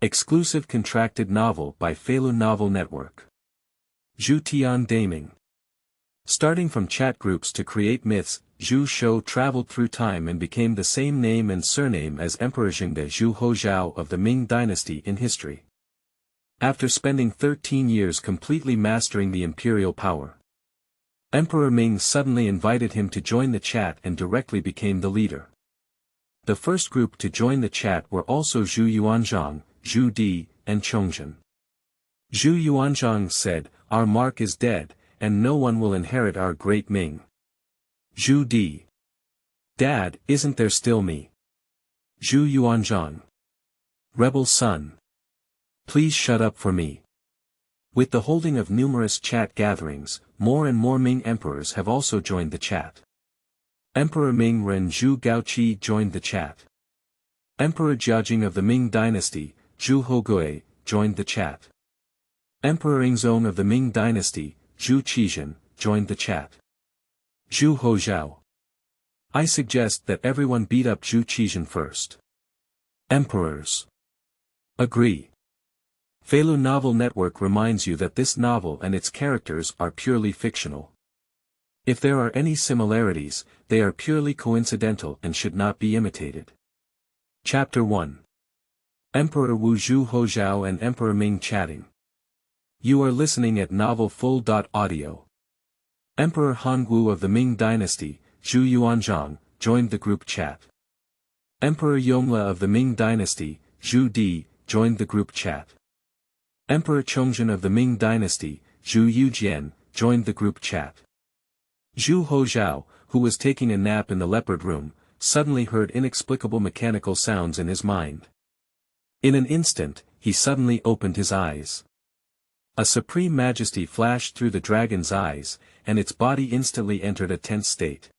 Exclusive contracted novel by Feilu Novel Network. Zhutian Daming. Starting from chat groups to create myths, Zhu Shou traveled through time and became the same name and surname as Emperor Zhengde Zhu Houzhao of the Ming Dynasty in history. After spending 13 years completely mastering the imperial power, Emperor Ming suddenly invited him to join the chat and directly became the leader. The first group to join the chat were also Zhu Yuanzhang, Zhu Di, and Chongzhen. Zhu Yuanzhang said, "Our mark is dead, and no one will inherit our great Ming." Zhu Di. "Dad, isn't there still me?" Zhu Yuanzhang. "Rebel son. Please shut up for me." With the holding of numerous chat gatherings, more and more Ming emperors have also joined the chat. Emperor Ming Ren Zhu Gaochi joined the chat. Emperor Jiajing of the Ming Dynasty, Zhu Hougui, joined the chat. Emperor Yingzong of the Ming Dynasty, Zhu Qizhen, joined the chat. Zhu Houzhao. I suggest that everyone beat up Zhu Qizhen first. Emperors. Agree. Feilu Novel Network reminds you that this novel and its characters are purely fictional. If there are any similarities, they are purely coincidental and should not be imitated. Chapter 1. Emperor Zhu Houzhao and Emperor Ming chatting. You are listening at Novel Full.audio. Emperor Hongwu of the Ming Dynasty, Zhu Yuanzhang, joined the group chat. Emperor Yongle of the Ming Dynasty, Zhu Di, joined the group chat. Emperor Chongzhen of the Ming Dynasty, Zhu Yujian, joined the group chat. Zhu Houzhao, who was taking a nap in the leopard room, suddenly heard inexplicable mechanical sounds in his mind. In an instant, he suddenly opened his eyes. A supreme majesty flashed through the dragon's eyes, and its body instantly entered a tense state.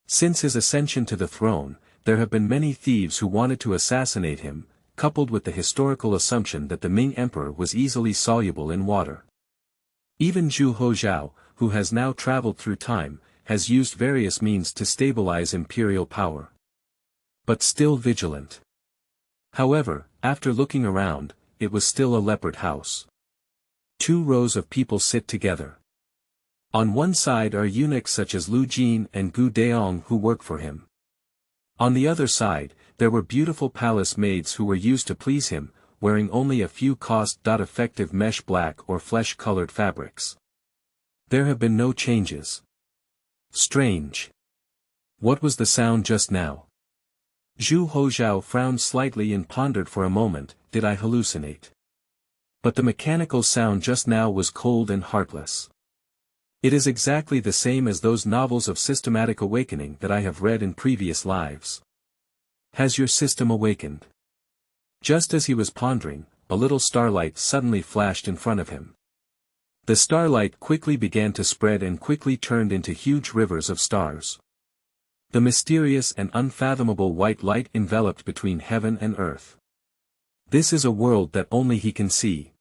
Since his ascension to the throne, there have been many thieves who wanted to assassinate him, coupled with the historical assumption that the Ming Emperor was easily soluble in water. Even Zhu Houzhao, who has now traveled through time, has used various means to stabilize imperial power. But still vigilant. However, after looking around, it was still a leopard house. 2 rows of people sit together. On one side are eunuchs such as Lu Jin and Gu Daong who work for him. On the other side, there were beautiful palace maids who were used to please him, wearing only a few cost-effective mesh black or flesh-colored fabrics. There have been no changes. Strange. What was the sound just now? Zhu Houzhao frowned slightly and pondered for a moment, did I hallucinate? But the mechanical sound just now was cold and heartless. It is exactly the same as those novels of systematic awakening that I have read in previous lives. Has your system awakened? Just as he was pondering, a little starlight suddenly flashed in front of him. The starlight quickly began to spread and quickly turned into huge rivers of stars. The mysterious and unfathomable white light enveloped between heaven and earth. This is a world that only he can see.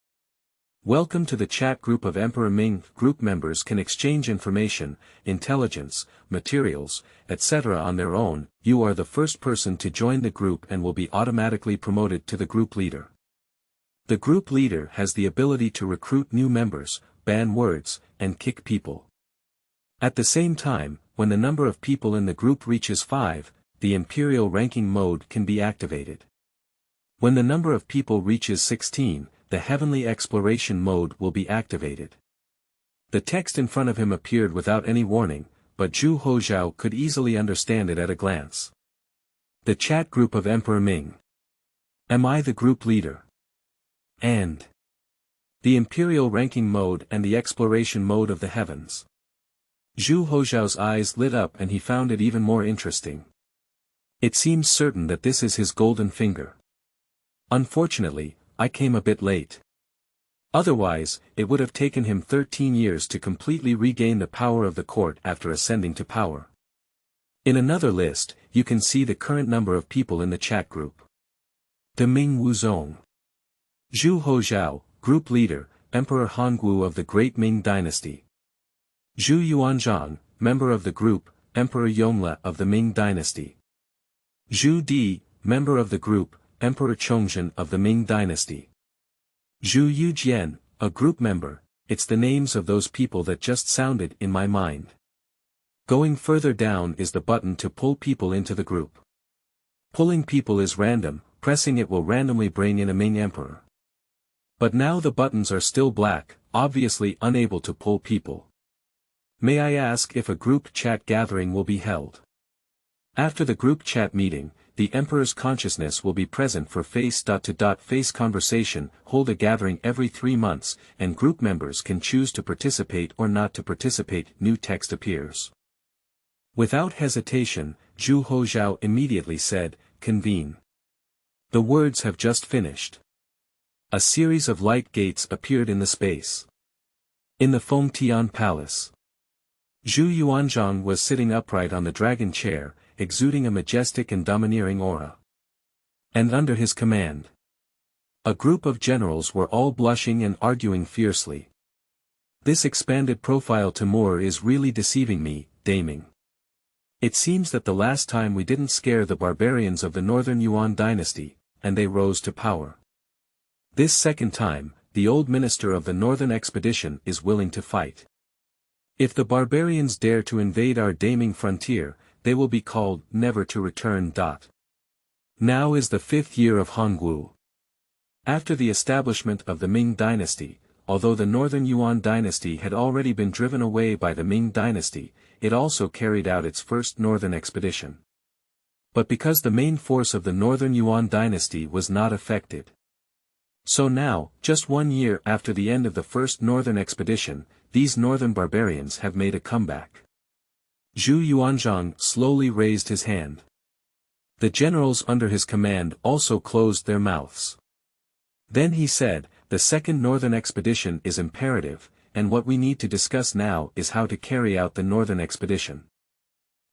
Welcome to the chat group of Emperor Ming. Group members can exchange information, intelligence, materials, etc. on their own. You are the first person to join the group and will be automatically promoted to the group leader. The group leader has the ability to recruit new members, ban words, and kick people. At the same time, when the number of people in the group reaches 5, the imperial ranking mode can be activated. When the number of people reaches 16, the heavenly exploration mode will be activated. The text in front of him appeared without any warning, but Zhu Houzhao could easily understand it at a glance. The chat group of Emperor Ming. Am I the group leader? And the imperial ranking mode and the exploration mode of the heavens. Zhu Houzhao's eyes lit up and he found it even more interesting. It seems certain that this is his golden finger. Unfortunately, I came a bit late. Otherwise, it would have taken him 13 years to completely regain the power of the court after ascending to power. In another list, you can see the current number of people in the chat group. The Ming Wuzong. Zhu Houzhao, Group Leader, Emperor Hongwu of the Great Ming Dynasty. Zhu Yuanzhang, Member of the Group, Emperor Yongle of the Ming Dynasty. Zhu Di, Member of the Group, Emperor Chongzhen of the Ming Dynasty. Zhu Yujian, a group member, it's the names of those people that just sounded in my mind. Going further down is the button to pull people into the group. Pulling people is random, pressing it will randomly bring in a Ming Emperor. But now the buttons are still black, obviously unable to pull people. May I ask if a group chat gathering will be held? After the group chat meeting, the Emperor's consciousness will be present for face-to-face conversation, hold a gathering every 3 months, and group members can choose to participate or not to participate. New text appears. Without hesitation, Zhu Houzhao immediately said, "Convene." The words have just finished. A series of light gates appeared in the space. In the Fengtian Palace, Zhu Yuanzhang was sitting upright on the dragon chair, exuding a majestic and domineering aura. And under his command, a group of generals were all blushing and arguing fiercely. This expanded profile Timur is really deceiving me, Daming. It seems that the last time we didn't scare the barbarians of the Northern Yuan dynasty, and they rose to power. This second time, the old minister of the Northern expedition is willing to fight. If the barbarians dare to invade our Daming frontier, they will be called never to return. Now is the 5th year of Hongwu. After the establishment of the Ming Dynasty, although the Northern Yuan dynasty had already been driven away by the Ming Dynasty, it also carried out its first northern expedition. But because the main force of the Northern Yuan dynasty was not affected. So now, just 1 year after the end of the first northern expedition, these northern barbarians have made a comeback. Zhu Yuanzhang slowly raised his hand. The generals under his command also closed their mouths. Then he said, "The second northern expedition is imperative, and what we need to discuss now is how to carry out the northern expedition."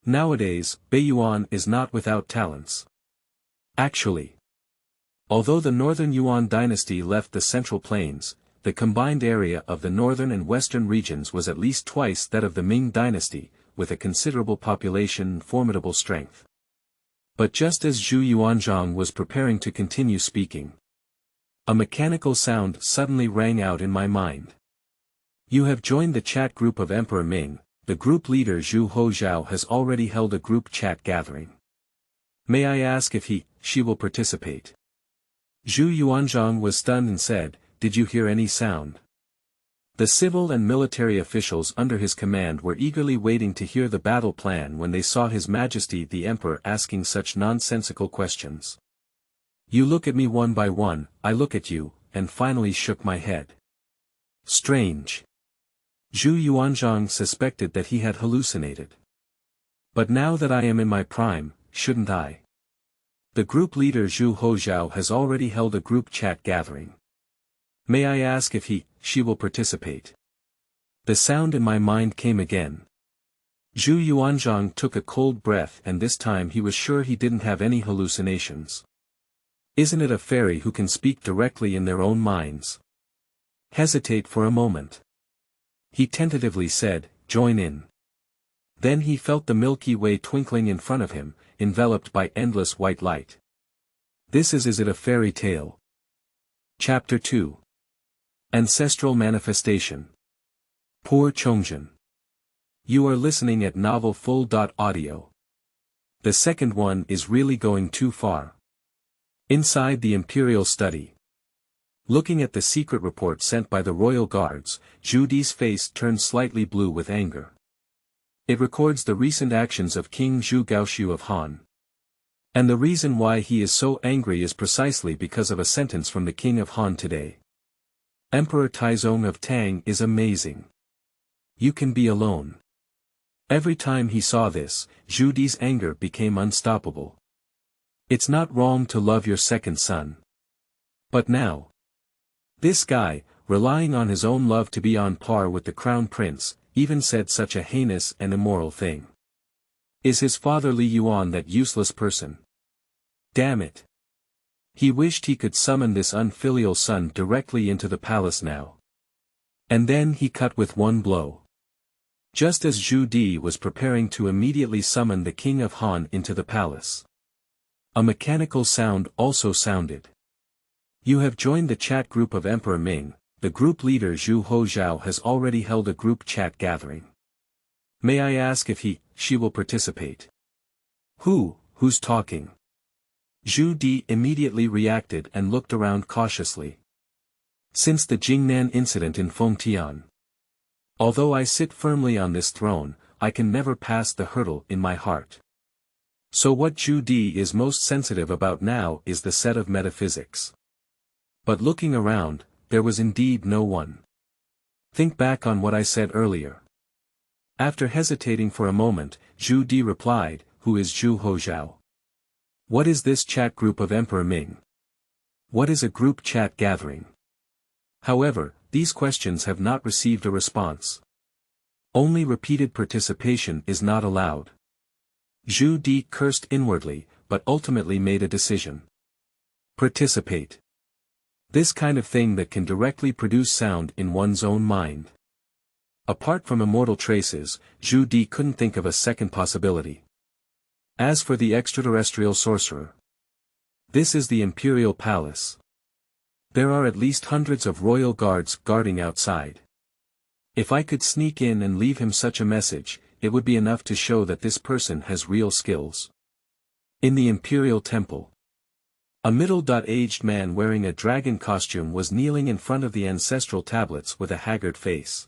Nowadays, Beiyuan is not without talents. Actually, although the Northern Yuan dynasty left the Central Plains, the combined area of the northern and western regions was at least twice that of the Ming dynasty, with a considerable population and formidable strength. But just as Zhu Yuanzhang was preparing to continue speaking, a mechanical sound suddenly rang out in my mind. "You have joined the chat group of Emperor Ming. The group leader Zhu Houzhao has already held a group chat gathering. May I ask if she will participate?" Zhu Yuanzhang was stunned and said, "Did you hear any sound?" The civil and military officials under his command were eagerly waiting to hear the battle plan when they saw His Majesty the Emperor asking such nonsensical questions. "You look at me one by one, I look at you, and finally shook my head." Strange. Zhu Yuanzhang suspected that he had hallucinated. "But now that I am in my prime, shouldn't I?" The group leader Zhu Houzhao has already held a group chat gathering. May I ask if she will participate? The sound in my mind came again. Zhu Yuanzhang took a cold breath, and this time he was sure he didn't have any hallucinations. Isn't it a fairy who can speak directly in their own minds? Hesitate for a moment. He tentatively said, "Join in." Then he felt the Milky Way twinkling in front of him, enveloped by endless white light. This is it a fairy tale? Chapter 2. Ancestral Manifestation. Poor Chongzhen. You are listening at Novel Full.audio. The second one is really going too far. Inside the Imperial Study. Looking at the secret report sent by the royal guards, Zhu Di's face turned slightly blue with anger. It records the recent actions of King Zhu Gaochi of Han. And the reason why he is so angry is precisely because of a sentence from the King of Han today. Emperor Taizong of Tang is amazing. You can be alone. Every time he saw this, Zhu Di's anger became unstoppable. It's not wrong to love your second son. But now, this guy, relying on his own love to be on par with the crown prince, even said such a heinous and immoral thing. Is his father Li Yuan that useless person? Damn it. He wished he could summon this unfilial son directly into the palace now. And then he cut with one blow. Just as Zhu Di was preparing to immediately summon the King of Han into the palace, A mechanical sound also sounded. You have joined the chat group of Emperor Ming. The group leader Zhu Houzhao has already held a group chat gathering. May I ask if she will participate? Who's talking? Zhu Di immediately reacted and looked around cautiously. Since the Jingnan incident in Fengtian. Although I sit firmly on this throne, I can never pass the hurdle in my heart. So what Zhu Di is most sensitive about now is the set of metaphysics. But looking around, there was indeed no one. Think back on what I said earlier. After hesitating for a moment, Zhu Di replied, who is Zhu Houzhao? What is this chat group of Emperor Ming? What is a group chat gathering? However, these questions have not received a response. Only repeated participation is not allowed. Zhu Di cursed inwardly, but ultimately made a decision. Participate. This kind of thing that can directly produce sound in one's own mind. Apart from immortal traces, Zhu Di couldn't think of a second possibility. As for the extraterrestrial sorcerer. This is the imperial palace. There are at least hundreds of royal guards guarding outside. If I could sneak in and leave him such a message, it would be enough to show that this person has real skills. In the imperial temple. A middle-aged man wearing a dragon costume was kneeling in front of the ancestral tablets with a haggard face.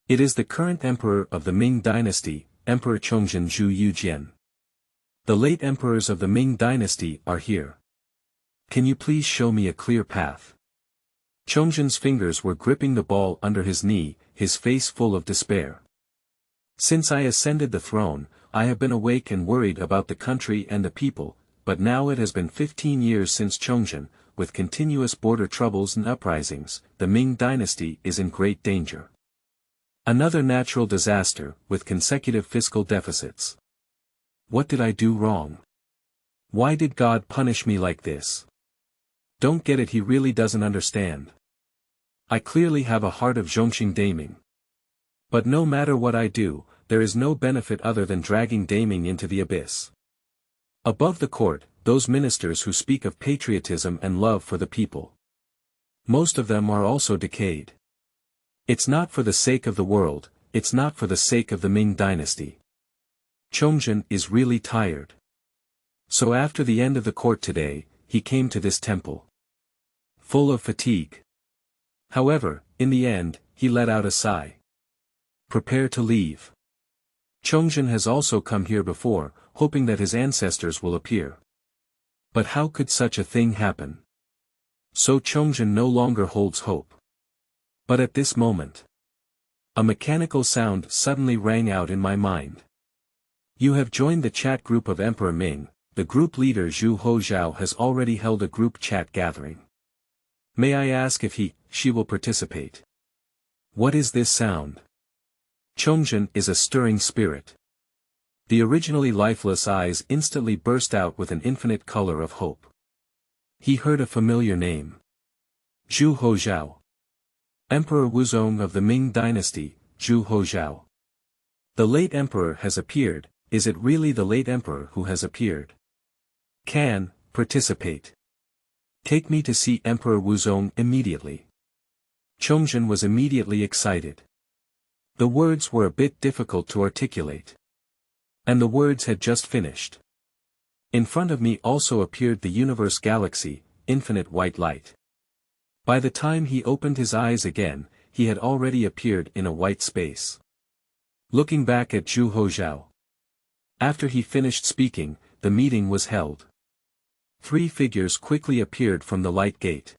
It is the current emperor of the Ming Dynasty, Emperor Chongzhen.Zhu Yuanzhang. The late emperors of the Ming Dynasty are here. Can you please show me a clear path? Chongzhen's fingers were gripping the ball under his knee, his face full of despair. Since I ascended the throne, I have been awake and worried about the country and the people, but now it has been 15 years since Chongzhen, with continuous border troubles and uprisings, the Ming Dynasty is in great danger. Another natural disaster, with consecutive fiscal deficits. What did I do wrong? Why did God punish me like this? Don't get it, he really doesn't understand. I clearly have a heart of Zhutian Daming. But no matter what I do, there is no benefit other than dragging Daming into the abyss. Above the court, those ministers who speak of patriotism and love for the people. Most of them are also decayed. It's not for the sake of the world, it's not for the sake of the Ming Dynasty. Chongzhen is really tired. So after the end of the court today, he came to this temple. Full of fatigue. However, in the end, he let out a sigh. Prepare to leave. Chongzhen has also come here before, hoping that his ancestors will appear. But how could such a thing happen? So Chongzhen no longer holds hope. But at this moment, a mechanical sound suddenly rang out in my mind. You have joined the chat group of Emperor Ming. The group leader Zhu Houzhao has already held a group chat gathering. May I ask if she will participate? What is this sound? Chongzhen is a stirring spirit. The originally lifeless eyes instantly burst out with an infinite color of hope. He heard a familiar name. Zhu Houzhao. Emperor Wuzong of the Ming Dynasty, Zhu Houzhao. The late emperor has appeared. Is it really the late emperor who has appeared? Can participate. Take me to see Emperor Wuzong immediately. Chongzhen was immediately excited. The words were a bit difficult to articulate. And the words had just finished. In front of me also appeared the universe galaxy, infinite white light. By the time he opened his eyes again, he had already appeared in a white space. Looking back at Zhu Houzhao. After he finished speaking, the meeting was held. 3 figures quickly appeared from the light gate.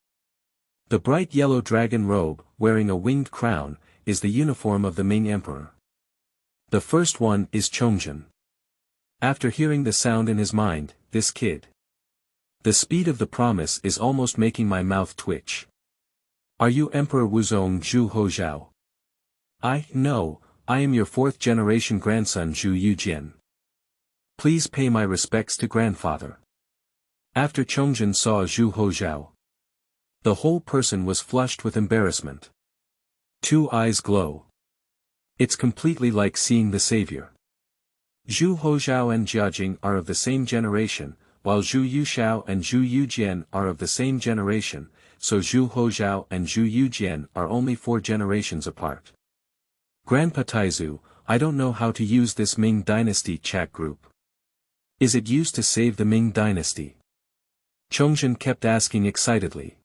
The bright yellow dragon robe, wearing a winged crown, is the uniform of the Ming Emperor. The first one is Chongzhen. After hearing the sound in his mind, this kid. The speed of the promise is almost making my mouth twitch. Are you Emperor Wuzong Zhu Houzhao? No, I am your 4th-generation grandson Zhu Yuanzhang. Please pay my respects to grandfather. After Chongzhen saw Zhu Houzhao, the whole person was flushed with embarrassment. 2 eyes glow. It's completely like seeing the savior. Zhu Houzhao and Jiajing are of the same generation, while Zhu Yushao and Zhu Yujian are of the same generation, so Zhu Houzhao and Zhu Yujian are only 4 generations apart. Grandpa Taizu, I don't know how to use this Ming Dynasty chat group. Is it used to save the Ming Dynasty? Chongzhen kept asking excitedly.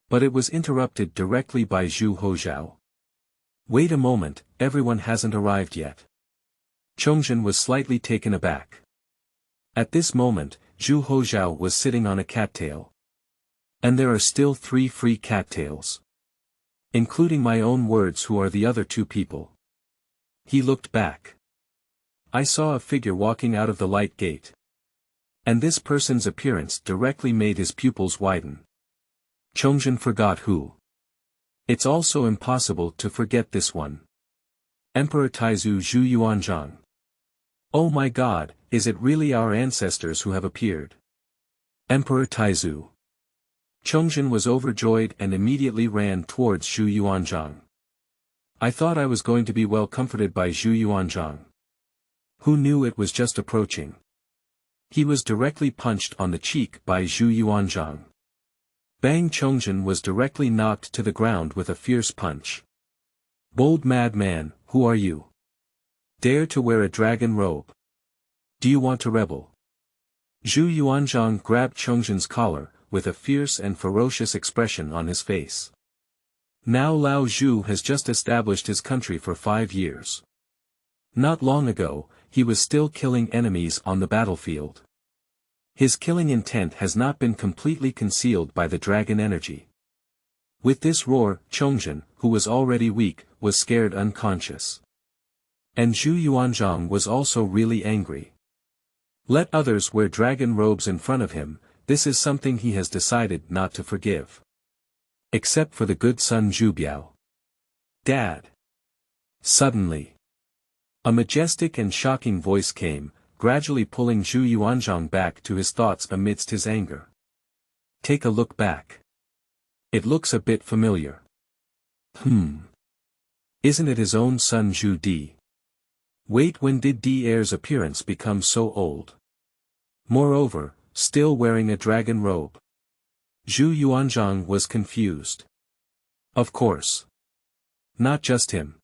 But it was interrupted directly by Zhu Houzhao. Wait a moment, everyone hasn't arrived yet. Chongzhen was slightly taken aback. At this moment, Zhu Houzhao was sitting on a cattail. And there are still 3 free cattails. Including my own words. Who are the other 2 people? He looked back. I saw a figure walking out of the light gate. And this person's appearance directly made his pupils widen. Chongzhen forgot who. It's also impossible to forget this one. Emperor Taizu Zhu Yuanzhang. Oh my God, is it really our ancestors who have appeared? Emperor Taizu. Chongzhen was overjoyed and immediately ran towards Zhu Yuanzhang. I thought I was going to be well comforted by Zhu Yuanzhang. Who knew it was just approaching? He was directly punched on the cheek by Zhu Yuanzhang. Bang! Chongzhen was directly knocked to the ground with a fierce punch. Bold madman, who are you? Dare to wear a dragon robe? Do you want to rebel? Zhu Yuanzhang grabbed Chongzhen's collar, with a fierce and ferocious expression on his face. Now Lao Zhu has just established his country for 5 years. Not long ago, he was still killing enemies on the battlefield. His killing intent has not been completely concealed by the dragon energy. With this roar, Chongzhen, who was already weak, was scared unconscious. And Zhu Yuanzhang was also really angry. Let others wear dragon robes in front of him, this is something he has decided not to forgive. Except for the good son Zhu Biao. Dad! Suddenly, a majestic and shocking voice came, gradually pulling Zhu Yuanzhang back to his thoughts amidst his anger. Take a look back. It looks a bit familiar. Isn't it his own son Zhu Di? Wait, when did Di Heir's appearance become so old? Moreover, still wearing a dragon robe. Zhu Yuanzhang was confused. Of course. Not just him.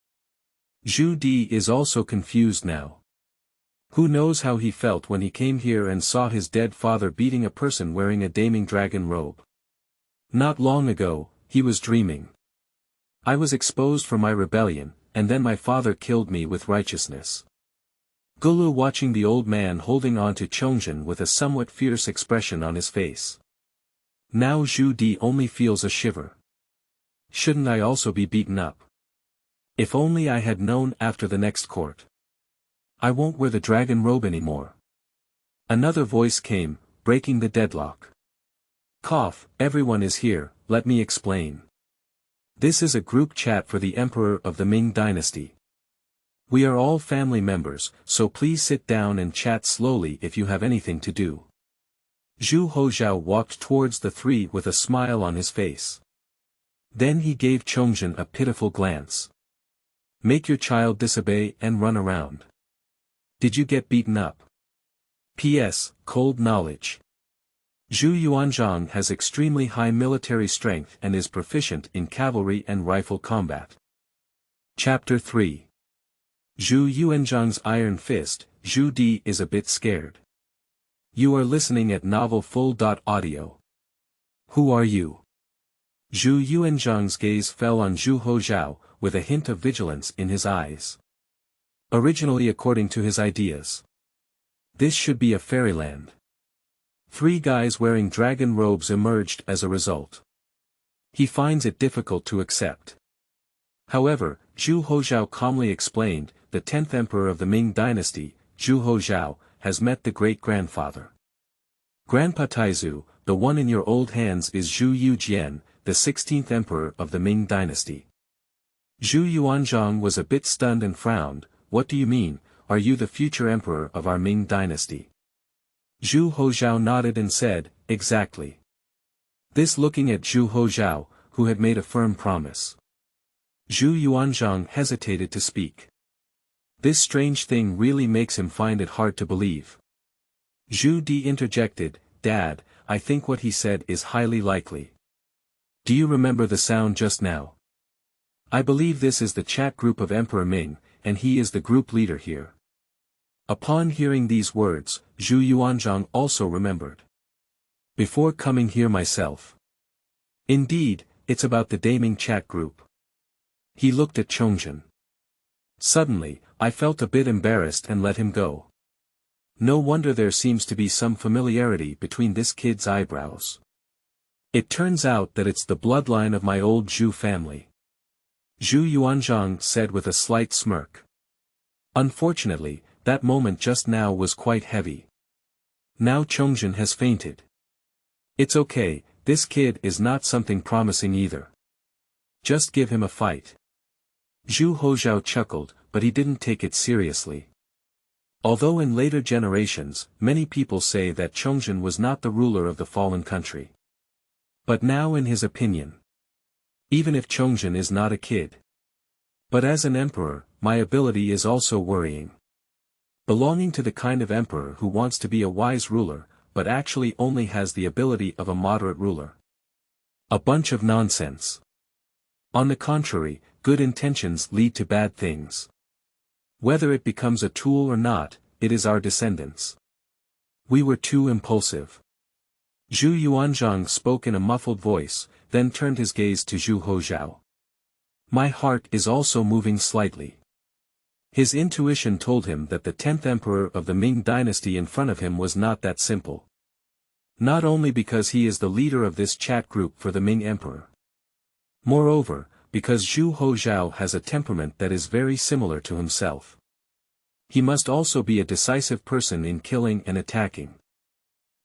Zhu Di is also confused now. Who knows how he felt when he came here and saw his dead father beating a person wearing a daming dragon robe. Not long ago, he was dreaming. I was exposed for my rebellion, and then my father killed me with righteousness. Gulu watching the old man holding on to Chongzhen with a somewhat fierce expression on his face. Now Zhu Di only feels a shiver. Shouldn't I also be beaten up? If only I had known after the next court. I won't wear the dragon robe anymore. Another voice came, breaking the deadlock. Cough, everyone is here, let me explain. This is a group chat for the Emperor of the Ming Dynasty. We are all family members, so please sit down and chat slowly if you have anything to do. Zhu Houzhao walked towards the 3 with a smile on his face. Then he gave Chongzhen a pitiful glance. Make your child disobey and run around. Did you get beaten up? P.S. Cold knowledge. Zhu Yuanzhang has extremely high military strength and is proficient in cavalry and rifle combat. Chapter 3. Zhu Yuanzhang's Iron Fist. Zhu Di is a bit scared. You are listening at Novel Full.audio. Who are you? Zhu Yuanzhang's gaze fell on Zhu Houzhao, with a hint of vigilance in his eyes. Originally according to his ideas. This should be a fairyland. 3 guys wearing dragon robes emerged as a result. He finds it difficult to accept. However, Zhu Houzhao calmly explained, the 10th emperor of the Ming Dynasty, Zhu Houzhao, has met the great-grandfather. Grandpa Taizu, the one in your old hands is Zhu Yujian, the 16th emperor of the Ming Dynasty. Zhu Yuanzhang was a bit stunned and frowned. What do you mean, are you the future emperor of our Ming Dynasty? Zhu Houzhao nodded and said, exactly. This looking at Zhu Houzhao, who had made a firm promise. Zhu Yuanzhang hesitated to speak. This strange thing really makes him find it hard to believe. Zhu Di interjected, Dad, I think what he said is highly likely. Do you remember the sound just now? I believe this is the chat group of Emperor Ming, and he is the group leader here. Upon hearing these words, Zhu Yuanzhang also remembered. Before coming here myself. Indeed, it's about the Daming chat group. He looked at Chongzhen. Suddenly, I felt a bit embarrassed and let him go. No wonder there seems to be some familiarity between this kid's eyebrows. It turns out that it's the bloodline of my old Zhu family. Zhu Yuanzhang said with a slight smirk. Unfortunately, that moment just now was quite heavy. Now Chongzhen has fainted. It's okay, this kid is not something promising either. Just give him a fight. Zhu Houzhao chuckled, but he didn't take it seriously. Although in later generations, many people say that Chongzhen was not the ruler of the fallen country. But now in his opinion. Even if Chongzhen is not a kid. But as an emperor, my ability is also worrying. Belonging to the kind of emperor who wants to be a wise ruler, but actually only has the ability of a moderate ruler. A bunch of nonsense. On the contrary, good intentions lead to bad things. Whether it becomes a tool or not, it is our descendants. We were too impulsive. Zhu Yuanzhang spoke in a muffled voice, then turned his gaze to Zhu Houzhao. My heart is also moving slightly. His intuition told him that the 10th emperor of the Ming Dynasty in front of him was not that simple. Not only because he is the leader of this chat group for the Ming Emperor. Moreover, because Zhu Houzhao has a temperament that is very similar to himself. He must also be a decisive person in killing and attacking.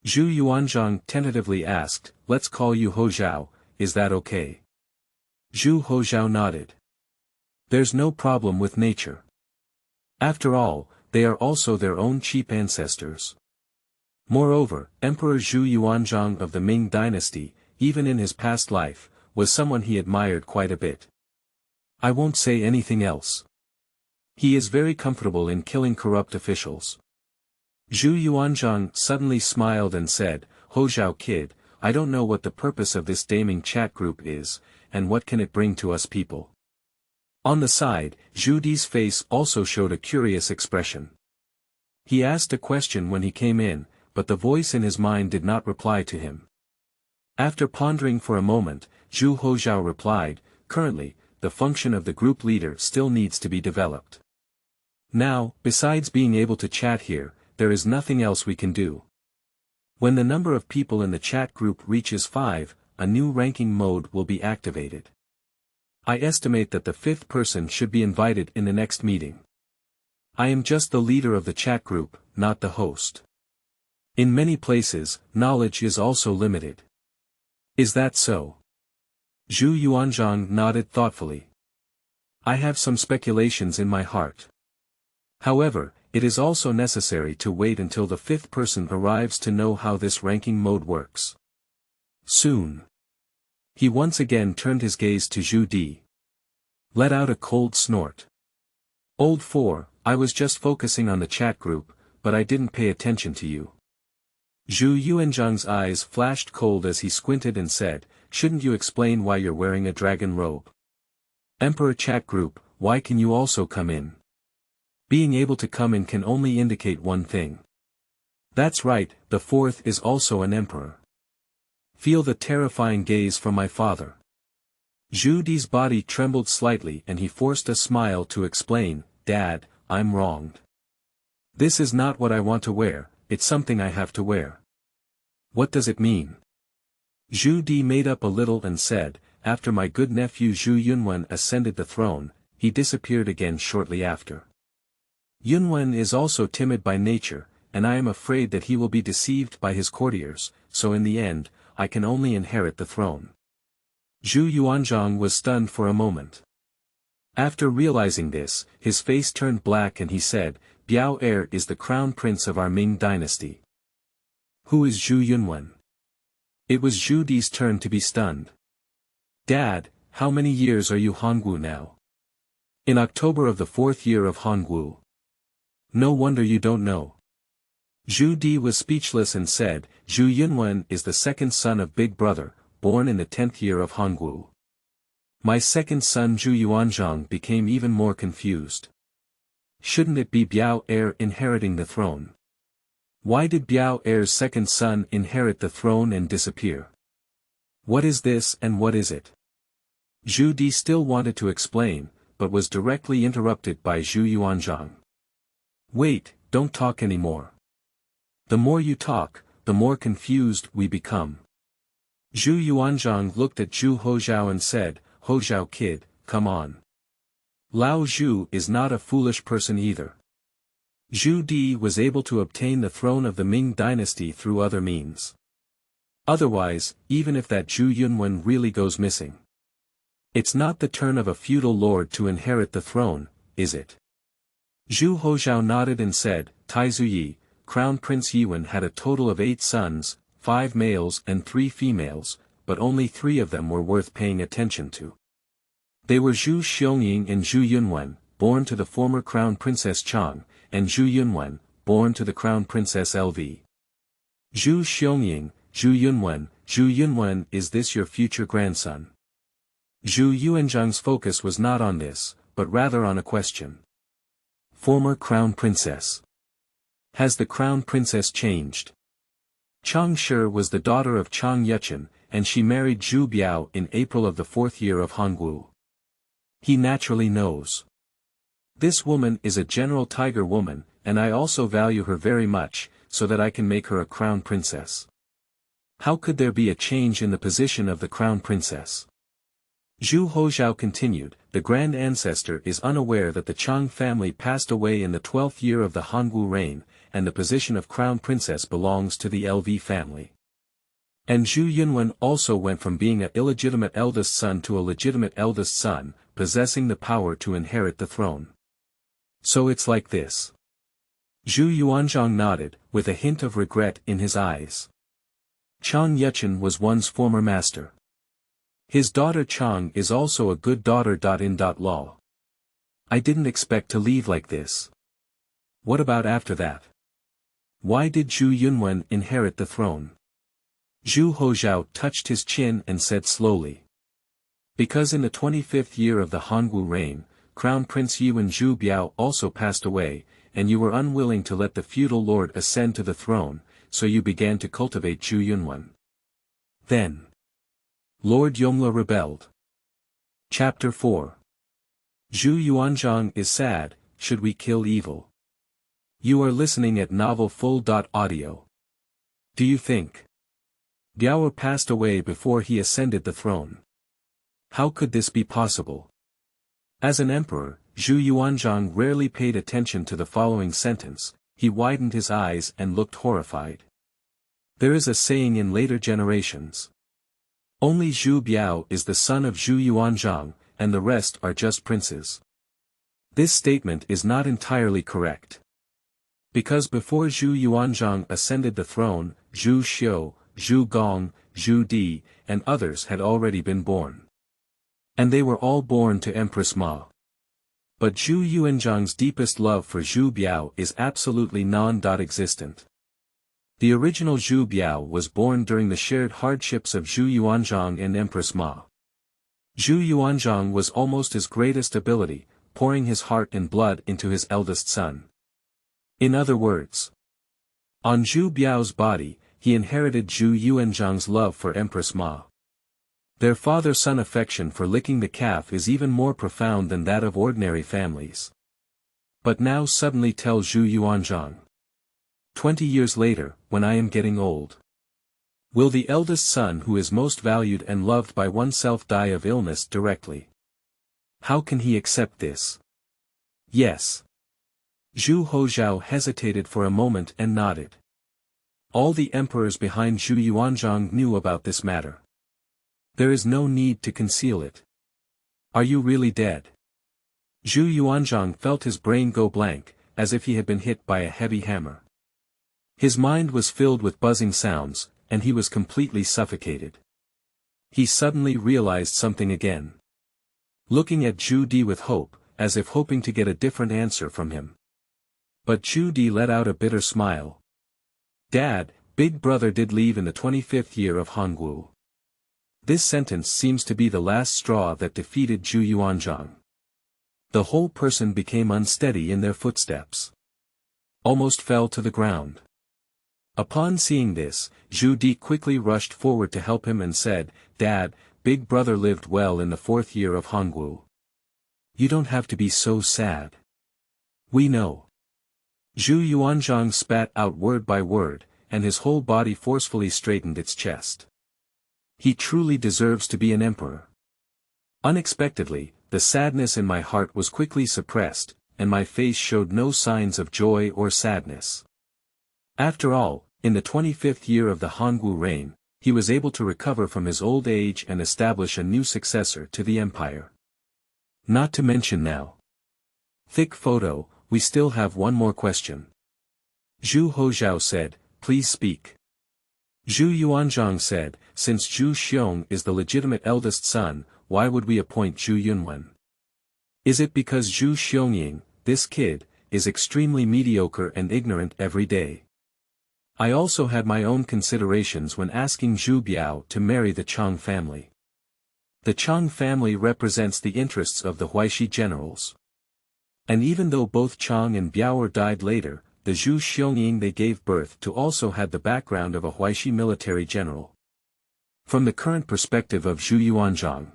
Zhu Yuanzhang tentatively asked, let's call you Houzhao, is that okay? Zhu Houzhao nodded. There's no problem with nature. After all, they are also their own cheap ancestors. Moreover, Emperor Zhu Yuanzhang of the Ming Dynasty, even in his past life, was someone he admired quite a bit. I won't say anything else. He is very comfortable in killing corrupt officials. Zhu Yuanzhang suddenly smiled and said, Houzhao kid, I don't know what the purpose of this Daming chat group is, and what can it bring to us people. On the side, Zhu Di's face also showed a curious expression. He asked a question when he came in, but the voice in his mind did not reply to him. After pondering for a moment, Zhu Houzhao replied, currently, the function of the group leader still needs to be developed. Now, besides being able to chat here, there is nothing else we can do. When the number of people in the chat group reaches 5, a new ranking mode will be activated. I estimate that the 5th person should be invited in the next meeting. I am just the leader of the chat group, not the host. In many places, knowledge is also limited. Is that so? Zhu Yuanzhang nodded thoughtfully. I have some speculations in my heart. However, it is also necessary to wait until the 5th person arrives to know how this ranking mode works. Soon. He once again turned his gaze to Zhu Di. Let out a cold snort. Old 4, I was just focusing on the chat group, but I didn't pay attention to you. Zhu Yuanzhang's eyes flashed cold as he squinted and said, shouldn't you explain why you're wearing a dragon robe? Emperor chat group, why can you also come in? Being able to come in can only indicate one thing. That's right, the 4th is also an emperor. Feel the terrifying gaze from my father. Zhu Di's body trembled slightly and he forced a smile to explain, Dad, I'm wronged. This is not what I want to wear, it's something I have to wear. What does it mean? Zhu Di made up a little and said, after my good nephew Zhu Yunwen ascended the throne, he disappeared again shortly after. Yunwen is also timid by nature, and I am afraid that he will be deceived by his courtiers, so in the end, I can only inherit the throne. Zhu Yuanzhang was stunned for a moment. After realizing this, his face turned black and he said, Biao Er is the crown prince of our Ming Dynasty. Who is Zhu Yunwen? It was Zhu Di's turn to be stunned. Dad, how many years are you Hongwu now? In October of the 4th year of Hongwu. No wonder you don't know. Zhu Di was speechless and said, Zhu Yunwen is the second son of Big Brother, born in the 10th year of Hongwu. My second son Zhu Yuanzhang became even more confused. Shouldn't it be Biao heir inheriting the throne? Why did Biao heir's second son inherit the throne and disappear? What is this and what is it? Zhu Di still wanted to explain, but was directly interrupted by Zhu Yuanzhang. Wait, don't talk anymore. The more you talk, the more confused we become. Zhu Yuanzhang looked at Zhu Houzhao and said, Houzhao kid, come on. Lao Zhu is not a foolish person either. Zhu Di was able to obtain the throne of the Ming Dynasty through other means. Otherwise, even if that Zhu Yunwen really goes missing, it's not the turn of a feudal lord to inherit the throne, is it? Zhu Houzhao nodded and said, Taizu Yi, Crown Prince Yiwen had a total of 8 sons, 5 males and 3 females, but only 3 of them were worth paying attention to. They were Zhu Xionying and Zhu Yunwen, born to the former Crown Princess Chang, and Zhu Yunwen, born to the Crown Princess LV. Zhu Xionying, Zhu Yunwen, is this your future grandson? Zhu Yuanzhang's focus was not on this, but rather on a question. Former Crown Princess. Has the Crown Princess changed? Chang Shi was the daughter of Chang Yuchen, and she married Zhu Biao in April of the 4th year of Hongwu. He naturally knows. This woman is a general tiger woman, and I also value her very much, so that I can make her a crown princess. How could there be a change in the position of the crown princess? Zhu Houzhao continued, the grand ancestor is unaware that the Chang family passed away in the 12th year of the Hongwu reign, and the position of crown princess belongs to the LV family. And Zhu Yunwen also went from being an illegitimate eldest son to a legitimate eldest son, possessing the power to inherit the throne. So it's like this. Zhu Yuanzhang nodded, with a hint of regret in his eyes. Chang Yuchen was one's former master. His daughter Chang is also a good daughter. Lol. I didn't expect to leave like this. What about after that? Why did Zhu Yunwen inherit the throne? Zhu Houzhao touched his chin and said slowly. Because in the 25th year of the Hongwu reign, Crown Prince Yiwen Zhu Biao also passed away, and you were unwilling to let the feudal lord ascend to the throne, so you began to cultivate Zhu Yunwen. Then Lord Yongla rebelled. Chapter 4. Zhu Yuanzhang is sad, should we kill evil? You are listening at Novel Full.audio. Do you think Biao passed away before he ascended the throne? How could this be possible? As an emperor, Zhu Yuanzhang rarely paid attention to the following sentence, he widened his eyes and looked horrified. There is a saying in later generations. Only Zhu Biao is the son of Zhu Yuanzhang, and the rest are just princes. This statement is not entirely correct. Because before Zhu Yuanzhang ascended the throne, Zhu Shou, Zhu Gong, Zhu Di, and others had already been born. And they were all born to Empress Ma. But Zhu Yuanzhang's deepest love for Zhu Biao is absolutely non-existent. The original Zhu Biao was born during the shared hardships of Zhu Yuanzhang and Empress Ma. Zhu Yuanzhang was almost his greatest ability, pouring his heart and blood into his eldest son. In other words, on Zhu Biao's body, he inherited Zhu Yuanzhang's love for Empress Ma. Their father-son affection for licking the calf is even more profound than that of ordinary families. But now suddenly tell Zhu Yuanzhang. 20 years later, when I am getting old, will the eldest son who is most valued and loved by oneself die of illness directly? How can he accept this? Yes. Zhu Houzhao hesitated for a moment and nodded. All the emperors behind Zhu Yuanzhang knew about this matter. There is no need to conceal it. Are you really dead? Zhu Yuanzhang felt his brain go blank, as if he had been hit by a heavy hammer. His mind was filled with buzzing sounds, and he was completely suffocated. He suddenly realized something again. Looking at Zhu Di with hope, as if hoping to get a different answer from him. But Zhu Di let out a bitter smile. Dad, big brother did leave in the 25th year of Hongwu. This sentence seems to be the last straw that defeated Zhu Yuanzhang. The whole person became unsteady in their footsteps. Almost fell to the ground. Upon seeing this, Zhu Di quickly rushed forward to help him and said, Dad, big brother lived well in the 4th year of Hongwu. You don't have to be so sad. We know. Zhu Yuanzhang spat out word by word, and his whole body forcefully straightened its chest. He truly deserves to be an emperor. Unexpectedly, the sadness in my heart was quickly suppressed, and my face showed no signs of joy or sadness. After all, in the 25th year of the Hongwu reign, he was able to recover from his old age and establish a new successor to the empire. Not to mention now. Thick photo, we still have one more question. Zhu Houzhao said, please speak. Zhu Yuanzhang said, since Zhu Xiong is the legitimate eldest son, why would we appoint Zhu Yunwen? Is it because Zhu Xionying, this kid, is extremely mediocre and ignorant every day? I also had my own considerations when asking Zhu Biao to marry the Chang family. The Chang family represents the interests of the Huaishi generals. And even though both Chang and Biao died later, the Zhu Xionying they gave birth to also had the background of a Huaishi military general. From the current perspective of Zhu Yuanzhang,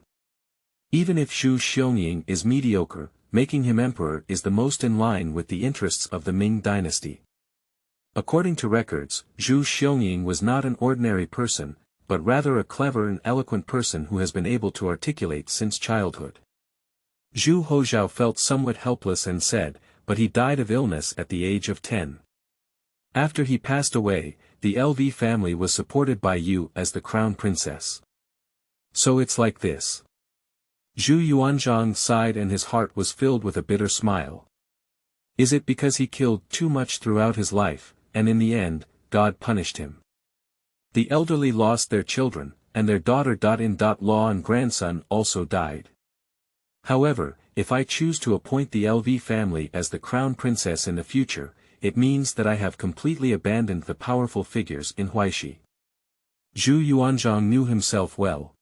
even if Zhu Xionying is mediocre, making him emperor is the most in line with the interests of the Ming Dynasty. According to records, Zhu Xionying was not an ordinary person, but rather a clever and eloquent person who has been able to articulate since childhood. Zhu Houzhao felt somewhat helpless and said, but he died of illness at the age of 10. After he passed away, the LV family was supported by you as the crown princess. So it's like this. Zhu Yuanzhang sighed and his heart was filled with a bitter smile. Is it because he killed too much throughout his life, and in the end, God punished him? The elderly lost their children, and their daughter-in-law and grandson also died. However, if I choose to appoint the LV family as the crown princess in the future, it means that I have completely abandoned the powerful figures in Huaishi. Zhu Yuanzhang knew himself well.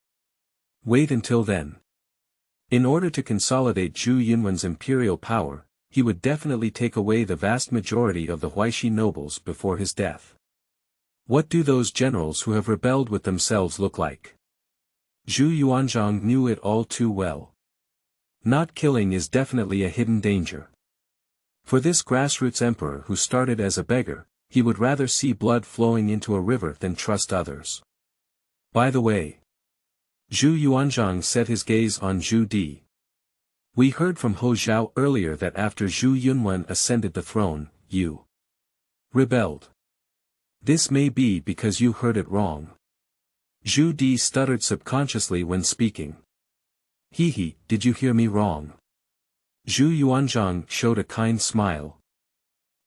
Wait until then. In order to consolidate Zhu Yunwen's imperial power, he would definitely take away the vast majority of the Huaishi nobles before his death. What do those generals who have rebelled with themselves look like? Zhu Yuanzhang knew it all too well. Not killing is definitely a hidden danger. For this grassroots emperor who started as a beggar, he would rather see blood flowing into a river than trust others. By the way, Zhu Yuanzhang set his gaze on Zhu Di. We heard from Houzhao earlier that after Zhu Yunwen ascended the throne, you rebelled. This may be because you heard it wrong. Zhu Di stuttered subconsciously when speaking. Did you hear me wrong? Zhu Yuanzhang showed a kind smile.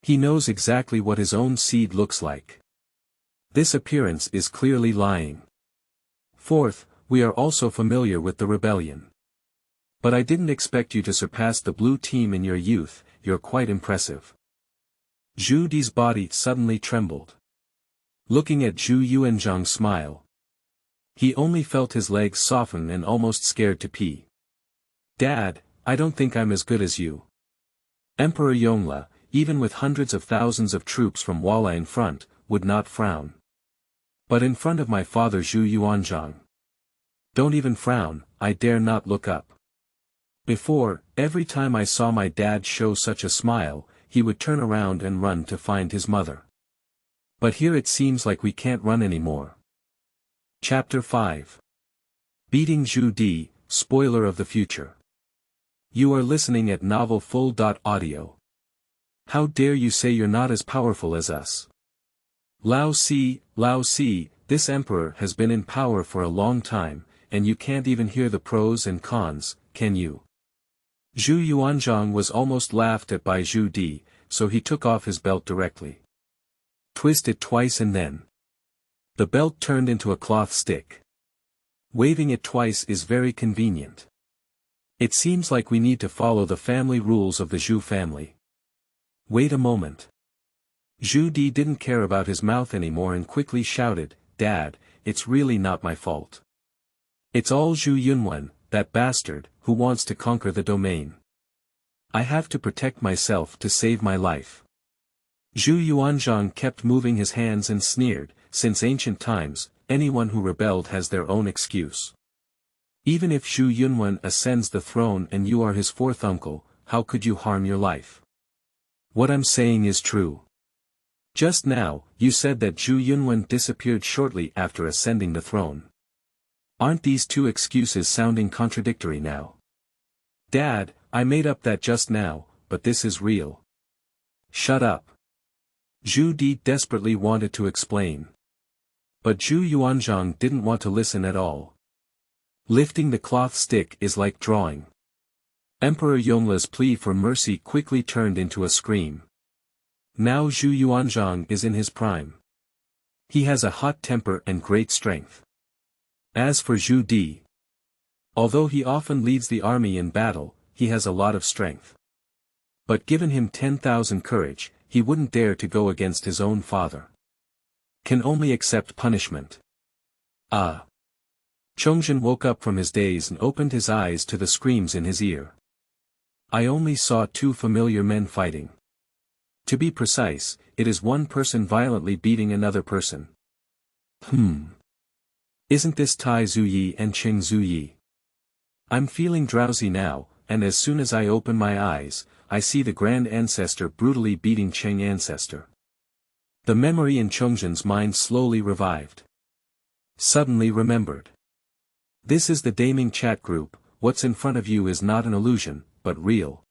He knows exactly what his own seed looks like. This appearance is clearly lying. Fourth, we are also familiar with the rebellion. But I didn't expect you to surpass the blue team in your youth, you're quite impressive. Zhu Di's body suddenly trembled. Looking at Zhu Yuanzhang's smile, he only felt his legs soften and almost scared to pee. Dad, I don't think I'm as good as you. Emperor Yongle, even with hundreds of thousands of troops from Walla in front, would not frown. But in front of my father Zhu Yuanzhang. Don't even frown, I dare not look up. Before, every time I saw my dad show such a smile, he would turn around and run to find his mother. But here it seems like we can't run anymore. Chapter 5. Beating Zhu Di, Spoiler of the Future. You are listening at Novel Full.audio. How dare you say you're not as powerful as us? Lao Si, this emperor has been in power for a long time, and you can't even hear the pros and cons, can you? Zhu Yuanzhang was almost laughed at by Zhu Di, so he took off his belt directly. Twist it twice and then. The belt turned into a cloth stick. Waving it twice is very convenient. It seems like we need to follow the family rules of the Zhu family. Wait a moment. Zhu Di didn't care about his mouth anymore and quickly shouted, "Dad, it's really not my fault. It's all Zhu Yunwen, that bastard, who wants to conquer the domain. I have to protect myself to save my life." Zhu Yuanzhang kept moving his hands and sneered, "Since ancient times, anyone who rebelled has their own excuse. Even if Zhu Yunwen ascends the throne and you are his fourth uncle, how could you harm your life? What I'm saying is true. Just now, you said that Zhu Yunwen disappeared shortly after ascending the throne. Aren't these two excuses sounding contradictory now?" "Dad, I made up that just now, but this is real." "Shut up." Zhu Di desperately wanted to explain. But Zhu Yuanzhang didn't want to listen at all. Lifting the cloth stick is like drawing. Emperor Yongla's plea for mercy quickly turned into a scream. Now Zhu Yuanzhang is in his prime. He has a hot temper and great strength. As for Zhu Di, although he often leads the army in battle, he has a lot of strength. But given him 10,000 courage, he wouldn't dare to go against his own father. Can only accept punishment. Ah! Chongzhen woke up from his daze and opened his eyes to the screams in his ear. I only saw two familiar men fighting. To be precise, it is one person violently beating another person. Isn't this Tai Zuyi and Qing Zuyi? I'm feeling drowsy now, and as soon as I open my eyes, I see the Grand Ancestor brutally beating Qing Ancestor. The memory in Chongzhen's mind slowly revived. Suddenly remembered. This is the Daming chat group. What's in front of you is not an illusion, but real.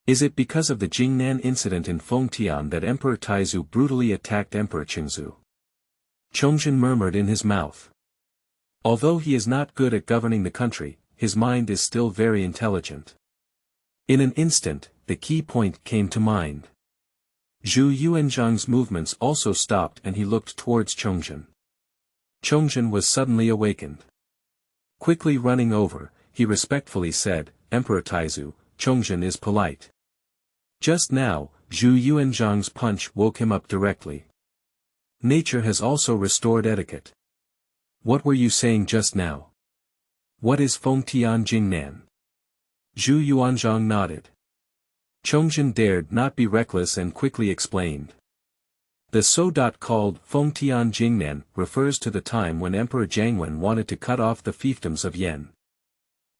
Is it because of the Jingnan incident in Fengtian that Emperor Taizu brutally attacked Emperor Qingzu? Chongzhen murmured in his mouth. Although he is not good at governing the country, his mind is still very intelligent. In an instant, the key point came to mind. Zhu Yuanzhang's movements also stopped and he looked towards Chongzhen. Chongzhen was suddenly awakened. Quickly running over, he respectfully said, "Emperor Taizu, Chongzhen is polite." Just now, Zhu Yuanzhang's punch woke him up directly. Nature has also restored etiquette. What were you saying just now? What is Fengtian Jingnan? Zhu Yuanzhang nodded. Chongzhen dared not be reckless and quickly explained. The so-called Fengtian Jingnan refers to the time when Emperor Jiangwen wanted to cut off the fiefdoms of Yan.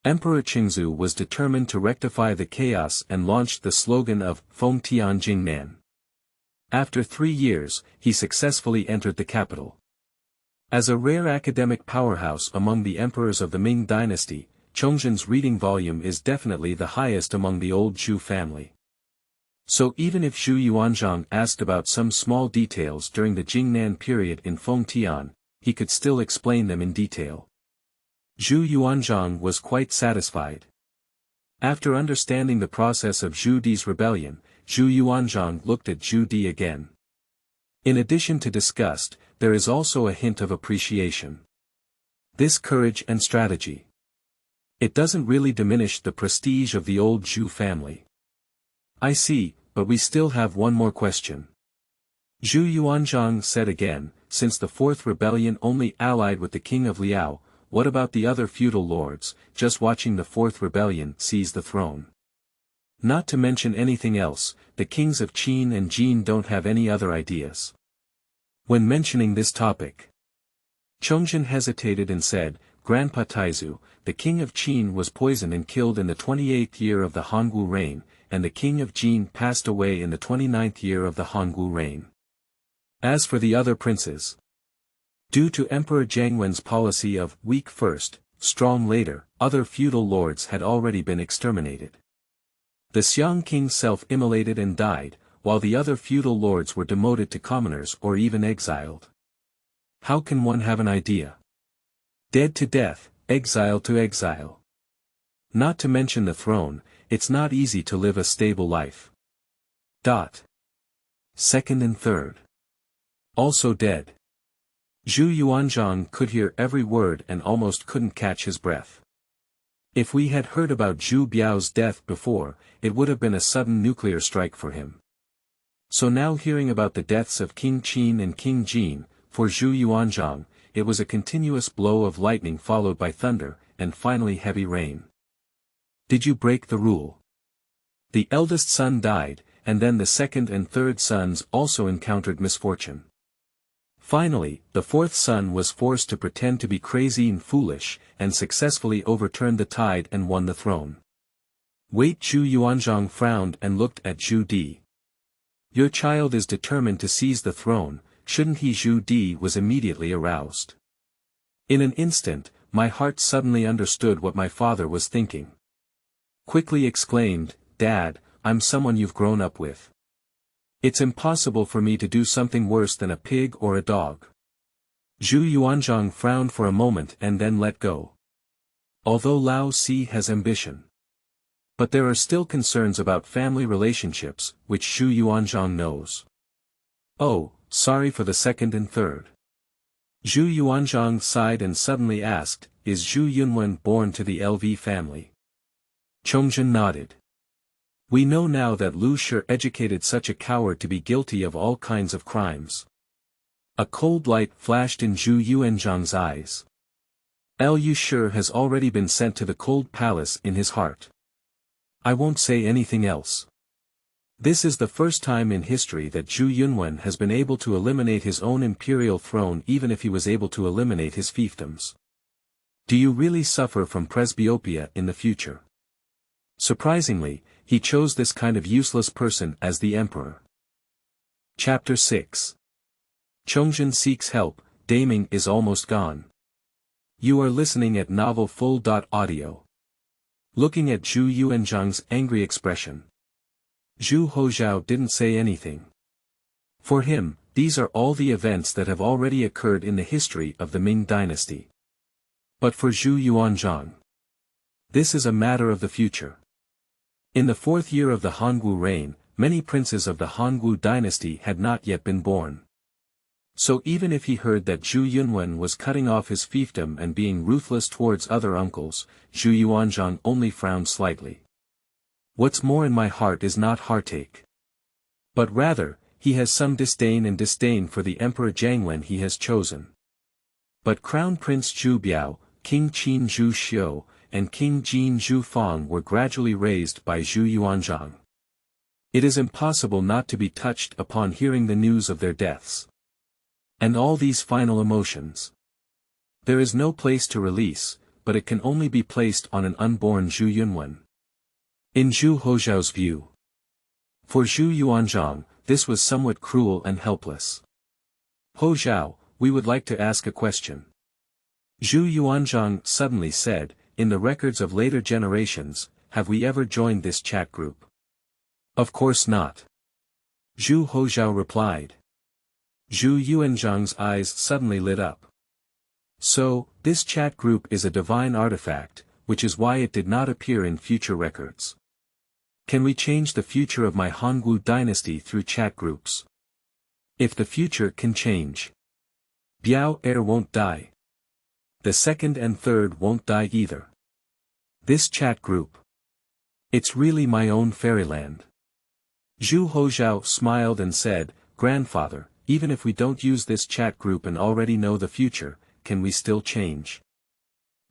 Emperor Qingzu was determined to rectify the chaos and launched the slogan of Fengtian Jingnan. After 3 years, he successfully entered the capital. As a rare academic powerhouse among the emperors of the Ming Dynasty, Chongzhen's reading volume is definitely the highest among the old Zhu family. So even if Zhu Yuanzhang asked about some small details during the Jingnan period in Fengtian, he could still explain them in detail. Zhu Yuanzhang was quite satisfied. After understanding the process of Zhu Di's rebellion, Zhu Yuanzhang looked at Zhu Di again. In addition to disgust, there is also a hint of appreciation. This courage and strategy. It doesn't really diminish the prestige of the old Zhu family. I see, but we still have one more question. Zhu Yuanzhang said again, since the fourth rebellion only allied with the king of Liao, what about the other feudal lords, just watching the fourth rebellion seize the throne? Not to mention anything else, the kings of Qin and Jin don't have any other ideas. When mentioning this topic, Chongzhen hesitated and said, Grandpa Taizu, the king of Qin was poisoned and killed in the 28th year of the Hongwu reign, and the king of Jin passed away in the 29th year of the Hongwu reign. As for the other princes, due to Emperor Jiangwen's policy of weak first, strong later, other feudal lords had already been exterminated. The Xiang king self-immolated and died, while the other feudal lords were demoted to commoners or even exiled. How can one have an idea? Dead to death, exile to exile. Not to mention the throne, it's not easy to live a stable life. Second and third. Also dead. Zhu Yuanzhang could hear every word and almost couldn't catch his breath. If we had heard about Zhu Biao's death before, it would have been a sudden nuclear strike for him. So now hearing about the deaths of King Qin and King Jin, for Zhu Yuanzhang, it was a continuous blow of lightning followed by thunder, and finally heavy rain. Did you break the rule? The eldest son died, and then the second and third sons also encountered misfortune. Finally, the fourth son was forced to pretend to be crazy and foolish, and successfully overturned the tide and won the throne. Wait, Zhu Yuanzhang frowned and looked at Zhu Di. Your child is determined to seize the throne, shouldn't he? Zhu Di was immediately aroused. In an instant, my heart suddenly understood what my father was thinking. Quickly exclaimed, Dad, I'm someone you've grown up with. It's impossible for me to do something worse than a pig or a dog. Zhu Yuanzhang frowned for a moment and then let go. Although Lao Si has ambition. But there are still concerns about family relationships, which Zhu Yuanzhang knows. Oh, sorry for the second and third. Zhu Yuanzhang sighed and suddenly asked, is Zhu Yunwen born to the LV family? Chongzhen nodded. We know now that Lu Shi educated such a coward to be guilty of all kinds of crimes. A cold light flashed in Zhu Yuanzhang's eyes. Lu Shi has already been sent to the cold palace in his heart. I won't say anything else. This is the first time in history that Zhu Yunwen has been able to eliminate his own imperial throne even if he was able to eliminate his fiefdoms. Do you really suffer from presbyopia in the future? Surprisingly, he chose this kind of useless person as the emperor. Chapter 6. Chongzhen seeks help, Daming is almost gone. You are listening at Novel Full.audio. Looking at Zhu Yuanzhang's angry expression. Zhu Houzhao didn't say anything. For him, these are all the events that have already occurred in the history of the Ming Dynasty. But for Zhu Yuanzhang, this is a matter of the future. In the fourth year of the Hongwu reign, many princes of the Hongwu dynasty had not yet been born. So even if he heard that Zhu Yunwen was cutting off his fiefdom and being ruthless towards other uncles, Zhu Yuanzhang only frowned slightly. What's more in my heart is not heartache. But rather, he has some disdain for the Emperor Zhengwen he has chosen. But Crown Prince Zhu Biao, King Qin Zhu Shou, and King Jin Zhu Fang were gradually raised by Zhu Yuanzhang. It is impossible not to be touched upon hearing the news of their deaths. And all these final emotions. There is no place to release, but it can only be placed on an unborn Zhu Yunwen. In Zhu Houzhao's view. For Zhu Yuanzhang, this was somewhat cruel and helpless. Houzhao, we would like to ask a question. Zhu Yuanzhang suddenly said, in the records of later generations, have we ever joined this chat group? Of course not. Zhu Houzhao replied. Zhu Yuanzhang's eyes suddenly lit up. So, this chat group is a divine artifact, which is why it did not appear in future records. Can we change the future of my Hongwu dynasty through chat groups? If the future can change. Biao heir won't die. The second and third won't die either. This chat group. It's really my own fairyland. Zhu Houzhao smiled and said, Grandfather, even if we don't use this chat group and already know the future, can we still change?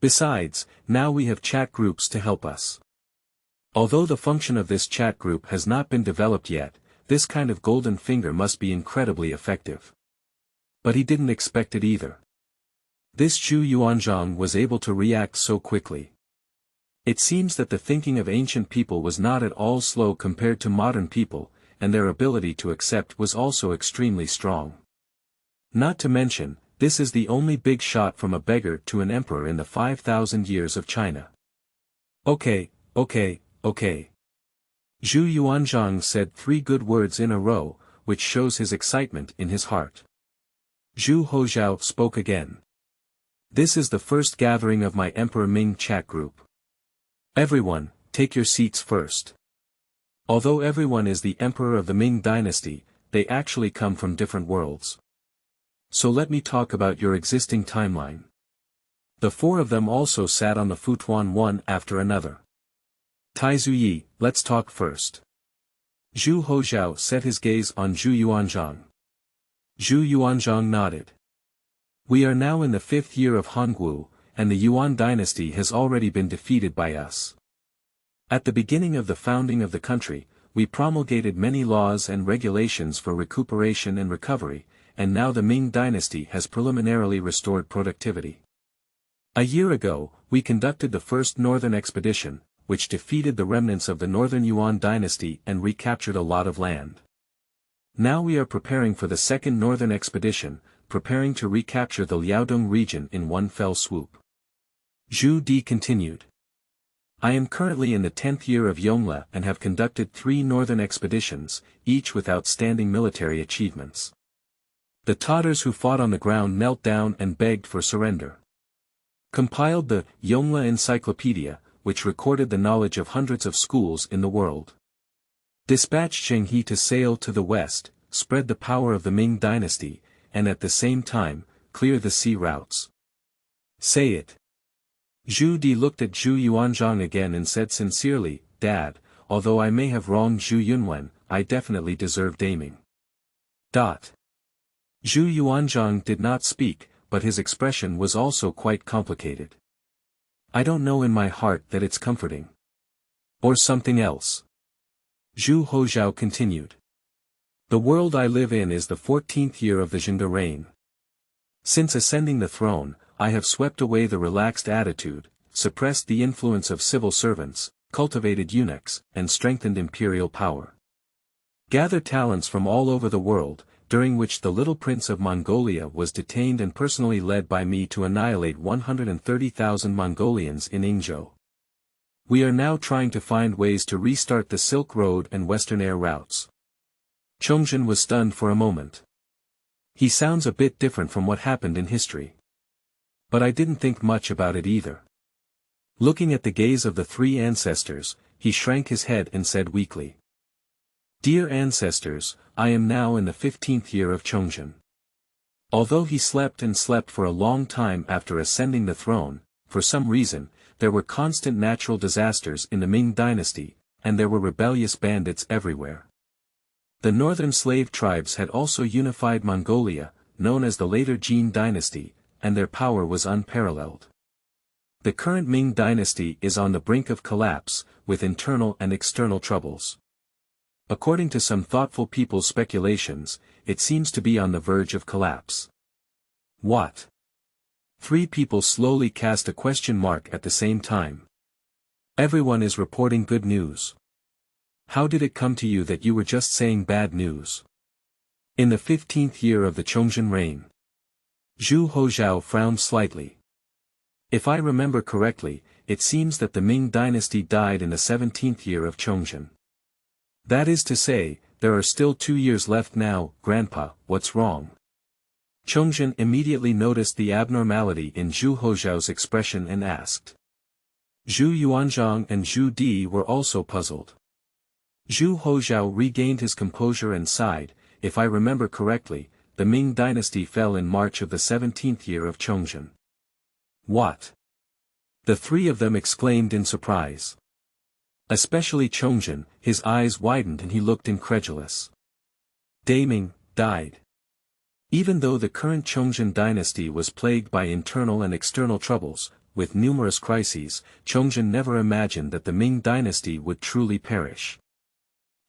Besides, now we have chat groups to help us. Although the function of this chat group has not been developed yet, this kind of golden finger must be incredibly effective. But he didn't expect it either. This Zhu Yuanzhang was able to react so quickly. It seems that the thinking of ancient people was not at all slow compared to modern people, and their ability to accept was also extremely strong. Not to mention, this is the only big shot from a beggar to an emperor in the 5,000 years of China. Okay. Zhu Yuanzhang said 3 good words in a row, which shows his excitement in his heart. Zhu Houzhao spoke again. This is the first gathering of my Emperor Ming chat group. Everyone, take your seats first. Although everyone is the emperor of the Ming Dynasty, they actually come from different worlds. So let me talk about your existing timeline. The 4 of them also sat on the futon one after another. Tai Zuyi, let's talk first. Zhu Houzhao set his gaze on Zhu Yuanzhang. Zhu Yuanzhang nodded. We are now in the 5th year of Hongwu, and the Yuan dynasty has already been defeated by us. At the beginning of the founding of the country, we promulgated many laws and regulations for recuperation and recovery, and now the Ming Dynasty has preliminarily restored productivity. A year ago, we conducted the first northern expedition, which defeated the remnants of the northern Yuan dynasty and recaptured a lot of land. Now we are preparing for the second northern expedition, preparing to recapture the Liaodong region in one fell swoop. Zhu Di continued. I am currently in the 10th year of Yongle and have conducted 3 northern expeditions, each with outstanding military achievements. The Tatars who fought on the ground knelt down and begged for surrender. Compiled the Yongle Encyclopedia, which recorded the knowledge of hundreds of schools in the world. Dispatched Zheng He to sail to the west, spread the power of the Ming Dynasty, and at the same time, clear the sea routes. Say it. Zhu Di looked at Zhu Yuanzhang again and said sincerely, Dad, although I may have wronged Zhu Yunwen, I definitely deserve daming. Zhu Yuanzhang did not speak, but his expression was also quite complicated. I don't know in my heart that it's comforting. Or something else. Zhu Houzhao continued. The world I live in is the 14th year of the Zhengde reign. Since ascending the throne, I have swept away the relaxed attitude, suppressed the influence of civil servants, cultivated eunuchs, and strengthened imperial power. Gathered talents from all over the world, during which the little prince of Mongolia was detained and personally led by me to annihilate 130,000 Mongolians in Yingzhou. We are now trying to find ways to restart the Silk Road and Western air routes. Chongzhen was stunned for a moment. He sounds a bit different from what happened in history. But I didn't think much about it either. Looking at the gaze of the 3 ancestors, he shrank his head and said weakly. Dear ancestors, I am now in the 15th year of Chongzhen. Although he slept and slept for a long time after ascending the throne, for some reason, there were constant natural disasters in the Ming Dynasty, and there were rebellious bandits everywhere. The northern slave tribes had also unified Mongolia, known as the later Jin Dynasty, and their power was unparalleled. The current Ming Dynasty is on the brink of collapse, with internal and external troubles. According to some thoughtful people's speculations, it seems to be on the verge of collapse. What? 3 people slowly cast a question mark at the same time. Everyone is reporting good news. How did it come to you that you were just saying bad news? In the 15th year of the Chongzhen reign. Zhu Houzhao frowned slightly. If I remember correctly, it seems that the Ming Dynasty died in the 17th year of Chongzhen. That is to say, there are still 2 years left now. Grandpa, what's wrong? Chongzhen immediately noticed the abnormality in Zhu Houzhao's expression and asked. Zhu Yuanzhang and Zhu Di were also puzzled. Zhu Houzhao regained his composure and sighed. If I remember correctly, the Ming Dynasty fell in March of the 17th year of Chongzhen. What? The 3 of them exclaimed in surprise. Especially Chongzhen, his eyes widened and he looked incredulous. Daming died. Even though the current Chongzhen dynasty was plagued by internal and external troubles, with numerous crises, Chongzhen never imagined that the Ming Dynasty would truly perish.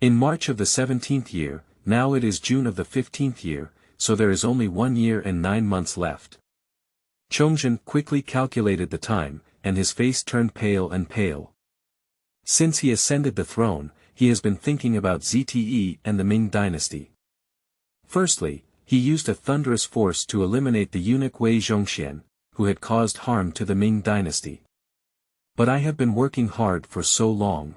In March of the 17th year, now it is June of the 15th year, so there is only 1 year and 9 months left. Chongzhen quickly calculated the time, and his face turned pale and pale. Since he ascended the throne, he has been thinking about ZTE and the Ming Dynasty. Firstly, he used a thunderous force to eliminate the eunuch Wei Zhongxian, who had caused harm to the Ming Dynasty. But I have been working hard for so long.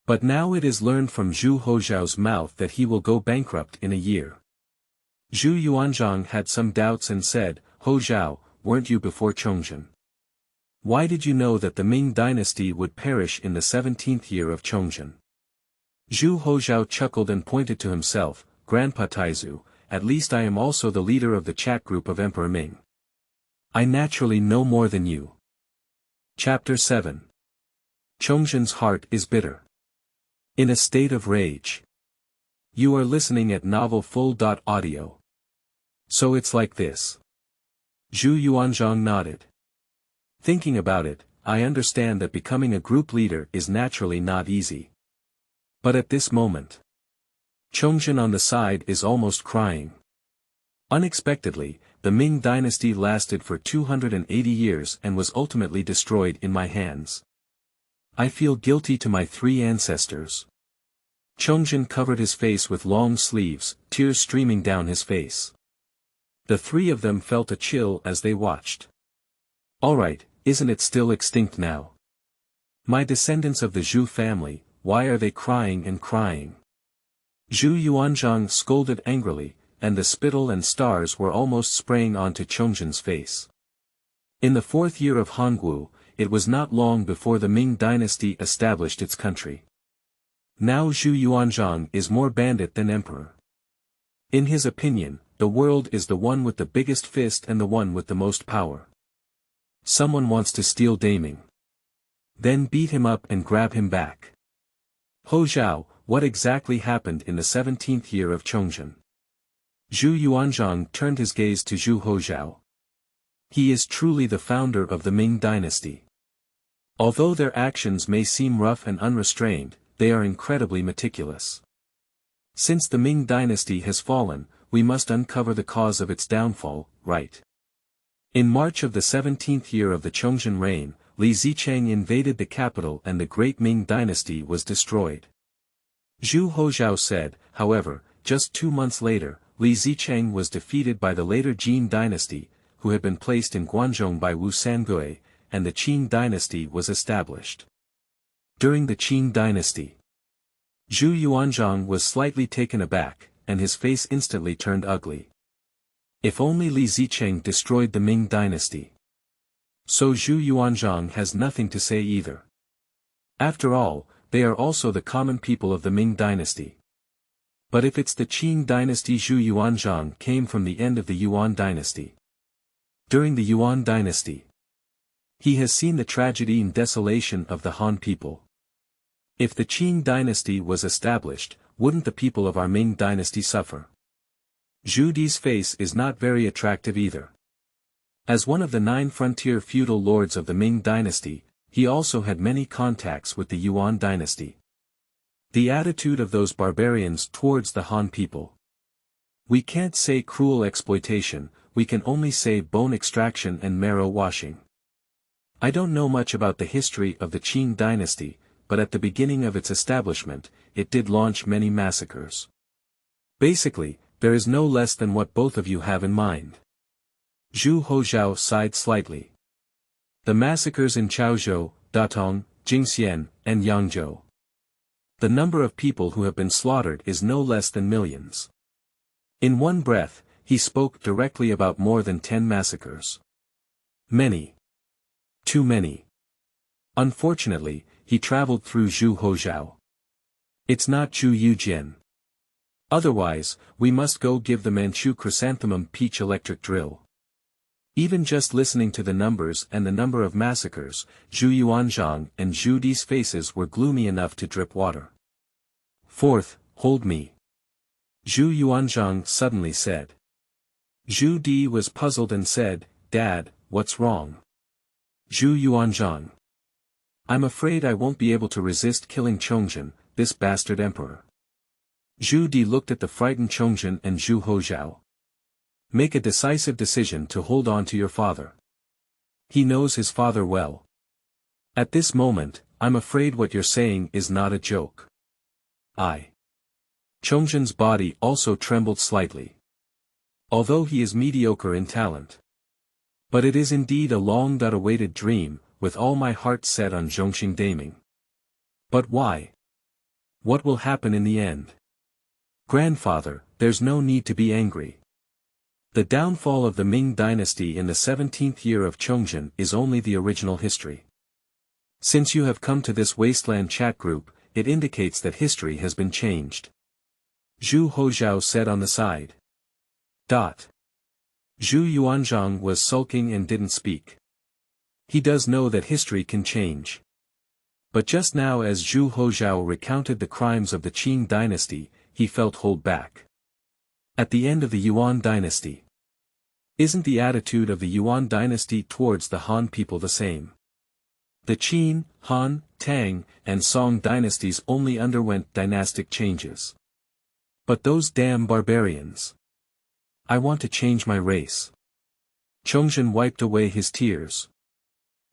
But now it is learned from Zhu Houzhao's mouth that he will go bankrupt in a year. Zhu Yuanzhang had some doubts and said, Houzhao, weren't you before Chongzhen? Why did you know that the Ming Dynasty would perish in the 17th year of Chongzhen? Zhu Houzhao chuckled and pointed to himself, Grandpa Taizu, at least I am also the leader of the chat group of Emperor Ming. I naturally know more than you. Chapter 7. Chongzhen's heart is bitter. In a state of rage. You are listening at novel full.audio. So it's like this. Zhu Yuanzhang nodded. Thinking about it, I understand that becoming a group leader is naturally not easy. But at this moment, Chongzhen on the side is almost crying. Unexpectedly, the Ming Dynasty lasted for 280 years and was ultimately destroyed in my hands. I feel guilty to my 3 ancestors. Chongzhen covered his face with long sleeves, tears streaming down his face. The 3 of them felt a chill as they watched. Alright, isn't it still extinct now? My descendants of the Zhu family, why are they crying and crying? Zhu Yuanzhang scolded angrily, and the spittle and stars were almost spraying onto Chongzhen's face. In the 4th year of Hongwu, it was not long before the Ming Dynasty established its country. Now Zhu Yuanzhang is more bandit than emperor. In his opinion, the world is the one with the biggest fist and the one with the most power. Someone wants to steal Daming. Then beat him up and grab him back. Houzhao, what exactly happened in the 17th year of Chongzhen? Zhu Yuanzhang turned his gaze to Zhu Houzhao. He is truly the founder of the Ming Dynasty. Although their actions may seem rough and unrestrained, they are incredibly meticulous. Since the Ming Dynasty has fallen, we must uncover the cause of its downfall, right? In March of the 17th year of the Chongzhen reign, Li Zicheng invaded the capital and the great Ming Dynasty was destroyed. Zhu Houzhao said, however, just 2 months later, Li Zicheng was defeated by the later Jin Dynasty, who had been placed in Guangzhong by Wu Sangui, and the Qing Dynasty was established. During the Qing Dynasty, Zhu Yuanzhang was slightly taken aback, and his face instantly turned ugly. If only Li Zicheng destroyed the Ming Dynasty. So Zhu Yuanzhang has nothing to say either. After all, they are also the common people of the Ming Dynasty. But if it's the Qing Dynasty, Zhu Yuanzhang came from the end of the Yuan Dynasty. During the Yuan Dynasty, he has seen the tragedy and desolation of the Han people. If the Qing Dynasty was established, wouldn't the people of our Ming Dynasty suffer? Zhu Di's face is not very attractive either. As one of the 9 frontier feudal lords of the Ming Dynasty, he also had many contacts with the Yuan Dynasty. The attitude of those barbarians towards the Han people. We can't say cruel exploitation, we can only say bone extraction and marrow washing. I don't know much about the history of the Qing Dynasty, but at the beginning of its establishment, it did launch many massacres. Basically, there is no less than what both of you have in mind. Zhu Houzhao sighed slightly. The massacres in Chaozhou, Datong, Jingxian, and Yangzhou. The number of people who have been slaughtered is no less than millions. In one breath, he spoke directly about more than 10 massacres. Many. Too many. Unfortunately, he traveled through Zhu Houzhao. It's not Zhu Yujian. Otherwise, we must go give the Manchu chrysanthemum peach electric drill. Even just listening to the numbers and the number of massacres, Zhu Yuanzhang and Zhu Di's faces were gloomy enough to drip water. Fourth, hold me. Zhu Yuanzhang suddenly said. Zhu Di was puzzled and said, Dad, what's wrong? Zhu Yuanzhang. I'm afraid I won't be able to resist killing Chongzhen, this bastard emperor. Zhu Di looked at the frightened Chongzhen and Zhu Houzhao. Make a decisive decision to hold on to your father. He knows his father well. At this moment, I'm afraid what you're saying is not a joke. Chongzhen's body also trembled slightly. Although he is mediocre in talent. But it is indeed a long-awaited dream, with all my heart set on Zhongxing Daming. But why? What will happen in the end? Grandfather, there's no need to be angry. The downfall of the Ming Dynasty in the 17th year of Chongzhen is only the original history. Since you have come to this wasteland chat group, it indicates that history has been changed. Zhu Houzhao said on the side. Zhu Yuanzhang was sulking and didn't speak. He does know that history can change. But just now as Zhu Houzhao recounted the crimes of the Qing Dynasty, he felt hold back. At the end of the Yuan dynasty. Isn't the attitude of the Yuan dynasty towards the Han people the same? The Qin, Han, Tang, and Song dynasties only underwent dynastic changes. But those damn barbarians. I want to change my race. Chongzhen wiped away his tears.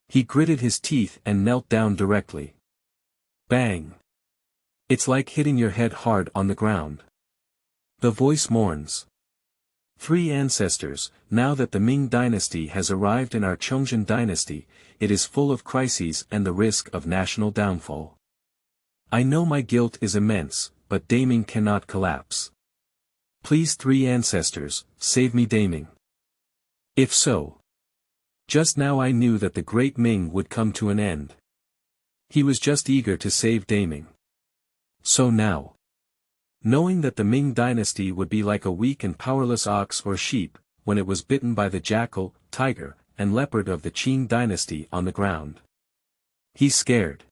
He gritted his teeth and knelt down directly. Bang! It's like hitting your head hard on the ground. The voice mourns. 3 ancestors, now that the Ming Dynasty has arrived in our Chongzhen Dynasty, it is full of crises and the risk of national downfall. I know my guilt is immense, but Daming cannot collapse. Please 3 ancestors, save me Daming. If so. Just now I knew that the great Ming would come to an end. He was just eager to save Daming. So now. Knowing that the Ming dynasty would be like a weak and powerless ox or sheep, when it was bitten by the jackal, tiger, and leopard of the Qin dynasty on the ground. He's scared.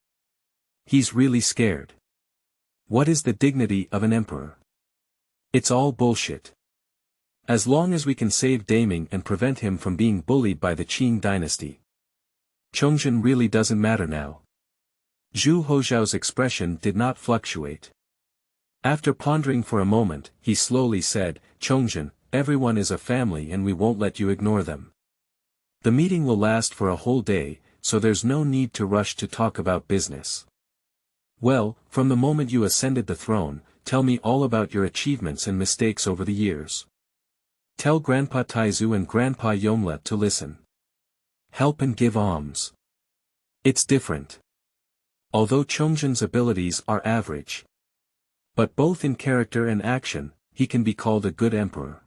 He's really scared. What is the dignity of an emperor? It's all bullshit. As long as we can save Daming and prevent him from being bullied by the Qin dynasty. Chongzhen really doesn't matter now. Zhu Houzhao's expression did not fluctuate. After pondering for a moment, he slowly said, Chongzhen, everyone is a family and we won't let you ignore them. The meeting will last for a whole day, so there's no need to rush to talk about business. Well, from the moment you ascended the throne, tell me all about your achievements and mistakes over the years. Tell Grandpa Taizu and Grandpa Yomla to listen. Help and give alms. It's different. Although Chongzhen's abilities are average. But both in character and action, he can be called a good emperor.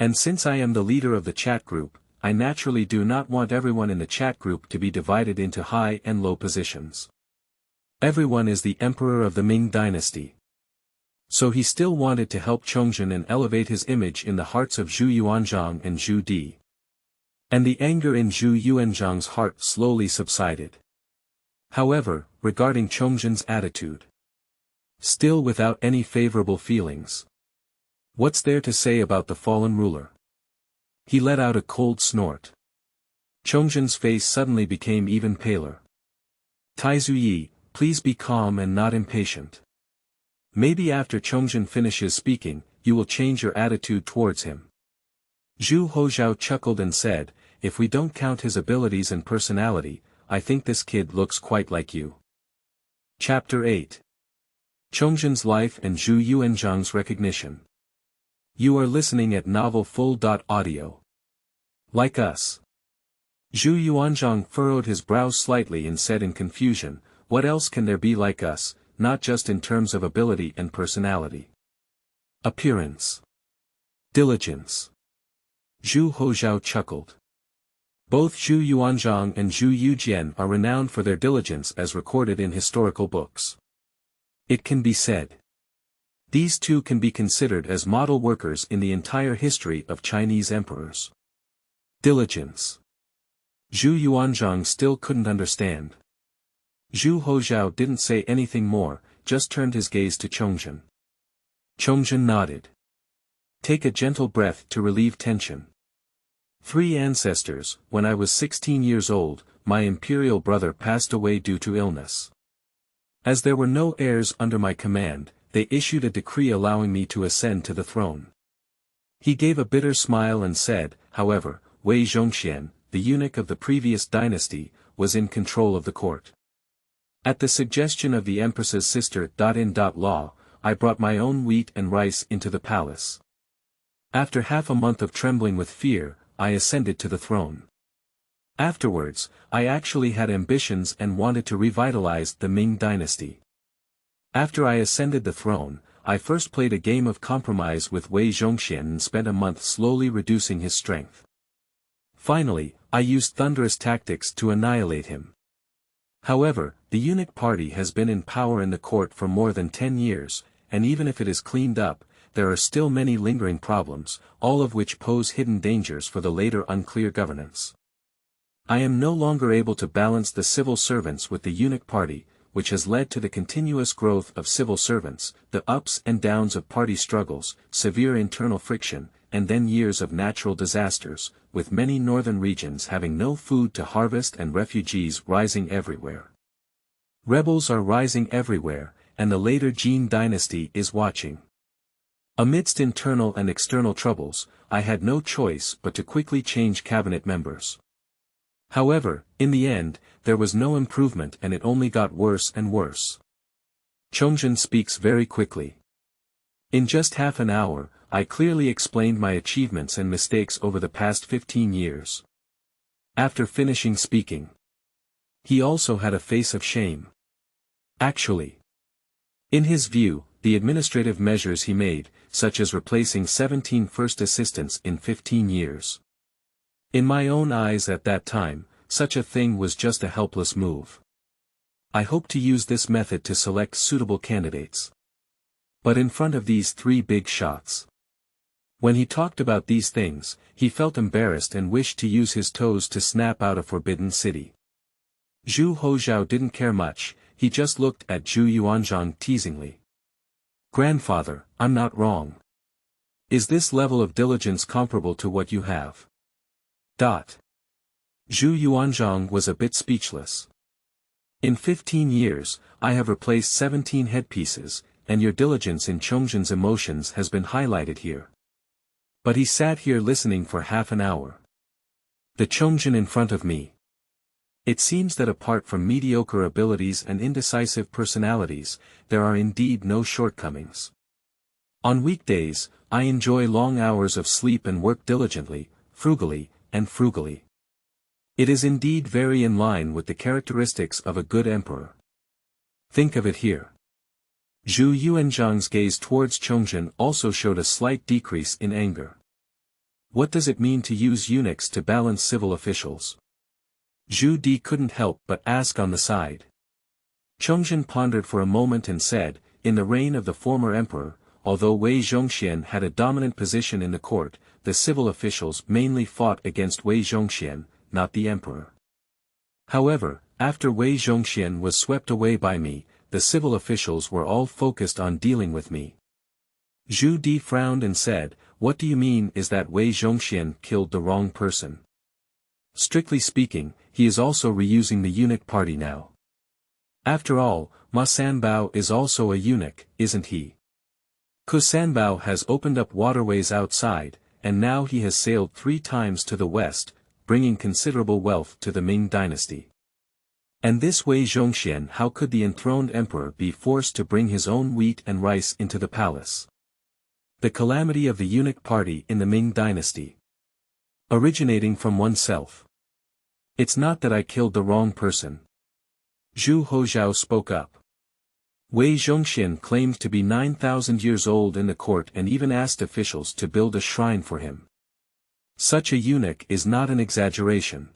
And since I am the leader of the chat group, I naturally do not want everyone in the chat group to be divided into high and low positions. Everyone is the emperor of the Ming dynasty. So he still wanted to help Chongzhen and elevate his image in the hearts of Zhu Yuanzhang and Zhu Di. And the anger in Zhu Yuanzhang's heart slowly subsided. However, regarding Chongzhen's attitude. Still without any favorable feelings. What's there to say about the fallen ruler? He let out a cold snort. Chongzhen's face suddenly became even paler. Taizu Yi, please be calm and not impatient. Maybe after Chongzhen finishes speaking, you will change your attitude towards him. Zhu Houzhao chuckled and said, if we don't count his abilities and personality, I think this kid looks quite like you. Chapter 8. Chongzhen's life and Zhu Yuanzhang's recognition. You are listening at novelfull.audio. Like us. Zhu Yuanzhang furrowed his brows slightly and said in confusion, what else can there be like us, not just in terms of ability and personality? Appearance. Diligence. Zhu Houzhao chuckled. Both Zhu Yuanzhang and Zhu Yujian are renowned for their diligence as recorded in historical books. It can be said. These two can be considered as model workers in the entire history of Chinese emperors. Diligence. Zhu Yuanzhang still couldn't understand. Zhu Houzhao didn't say anything more, just turned his gaze to Chongzhen. Chongzhen nodded. Take a gentle breath to relieve tension. 3 ancestors, when I was 16 years old, my imperial brother passed away due to illness. As there were no heirs under my command, they issued a decree allowing me to ascend to the throne. He gave a bitter smile and said, however, Wei Zhongxian, the eunuch of the previous dynasty, was in control of the court. At the suggestion of the empress's sister.in.law, I brought my own wheat and rice into the palace. After half a month of trembling with fear, I ascended to the throne. Afterwards, I actually had ambitions and wanted to revitalize the Ming dynasty. After I ascended the throne, I first played a game of compromise with Wei Zhongxian and spent a month slowly reducing his strength. Finally, I used thunderous tactics to annihilate him. However, the eunuch party has been in power in the court for more than 10 years, and even if it is cleaned up, there are still many lingering problems, all of which pose hidden dangers for the later unclear governance. I am no longer able to balance the civil servants with the eunuch party, which has led to the continuous growth of civil servants, the ups and downs of party struggles, severe internal friction, and then years of natural disasters, with many northern regions having no food to harvest and refugees rising everywhere. Rebels are rising everywhere, and the later Jin dynasty is watching. Amidst internal and external troubles, I had no choice but to quickly change cabinet members. However, in the end, there was no improvement and it only got worse and worse. Chongzhen speaks very quickly. In just half an hour, I clearly explained my achievements and mistakes over the past 15 years. After finishing speaking, he also had a face of shame. Actually, in his view, the administrative measures he made, such as replacing 17 first assistants in 15 years. In my own eyes at that time, such a thing was just a helpless move. I hope to use this method to select suitable candidates. But in front of these three big shots. When he talked about these things, he felt embarrassed and wished to use his toes to snap out a forbidden city. Zhu Houzhao didn't care much, he just looked at Zhu Yuanzhang teasingly. "Grandfather, I'm not wrong. Is this level of diligence comparable to what you have?" Zhu Yuanzhang was a bit speechless. "In 15 years, I have replaced 17 headpieces, and your diligence in Chongzhen's emotions has been highlighted here." But he sat here listening for half an hour. The Chongzhen in front of me. It seems that apart from mediocre abilities and indecisive personalities, there are indeed no shortcomings. On weekdays, I enjoy long hours of sleep and work diligently, frugally. It is indeed very in line with the characteristics of a good emperor. Think of it here. Zhu Yuanzhang's gaze towards Chongzhen also showed a slight decrease in anger. What does it mean to use eunuchs to balance civil officials? Zhu Di couldn't help but ask on the side. Chongzhen pondered for a moment and said, "In the reign of the former emperor, although Wei Zhongxian had a dominant position in the court, the civil officials mainly fought against Wei Zhongxian, not the emperor. However, after Wei Zhongxian was swept away by me, the civil officials were all focused on dealing with me." Zhu Di frowned and said, "What do you mean is that Wei Zhongxian killed the wrong person? Strictly speaking, he is also reusing the eunuch party now. After all, Ma Sanbao is also a eunuch, isn't he? Ku Sanbao has opened up waterways outside, and now he has sailed 3 times to the west, bringing considerable wealth to the Ming Dynasty. And this Wei Zhongxian, how could the enthroned emperor be forced to bring his own wheat and rice into the palace? The calamity of the eunuch party in the Ming Dynasty. Originating from oneself. It's not that I killed the wrong person." Zhu Houzhao spoke up. "Wei Zhongxian claimed to be 9,000 years old in the court and even asked officials to build a shrine for him. Such a eunuch is not an exaggeration.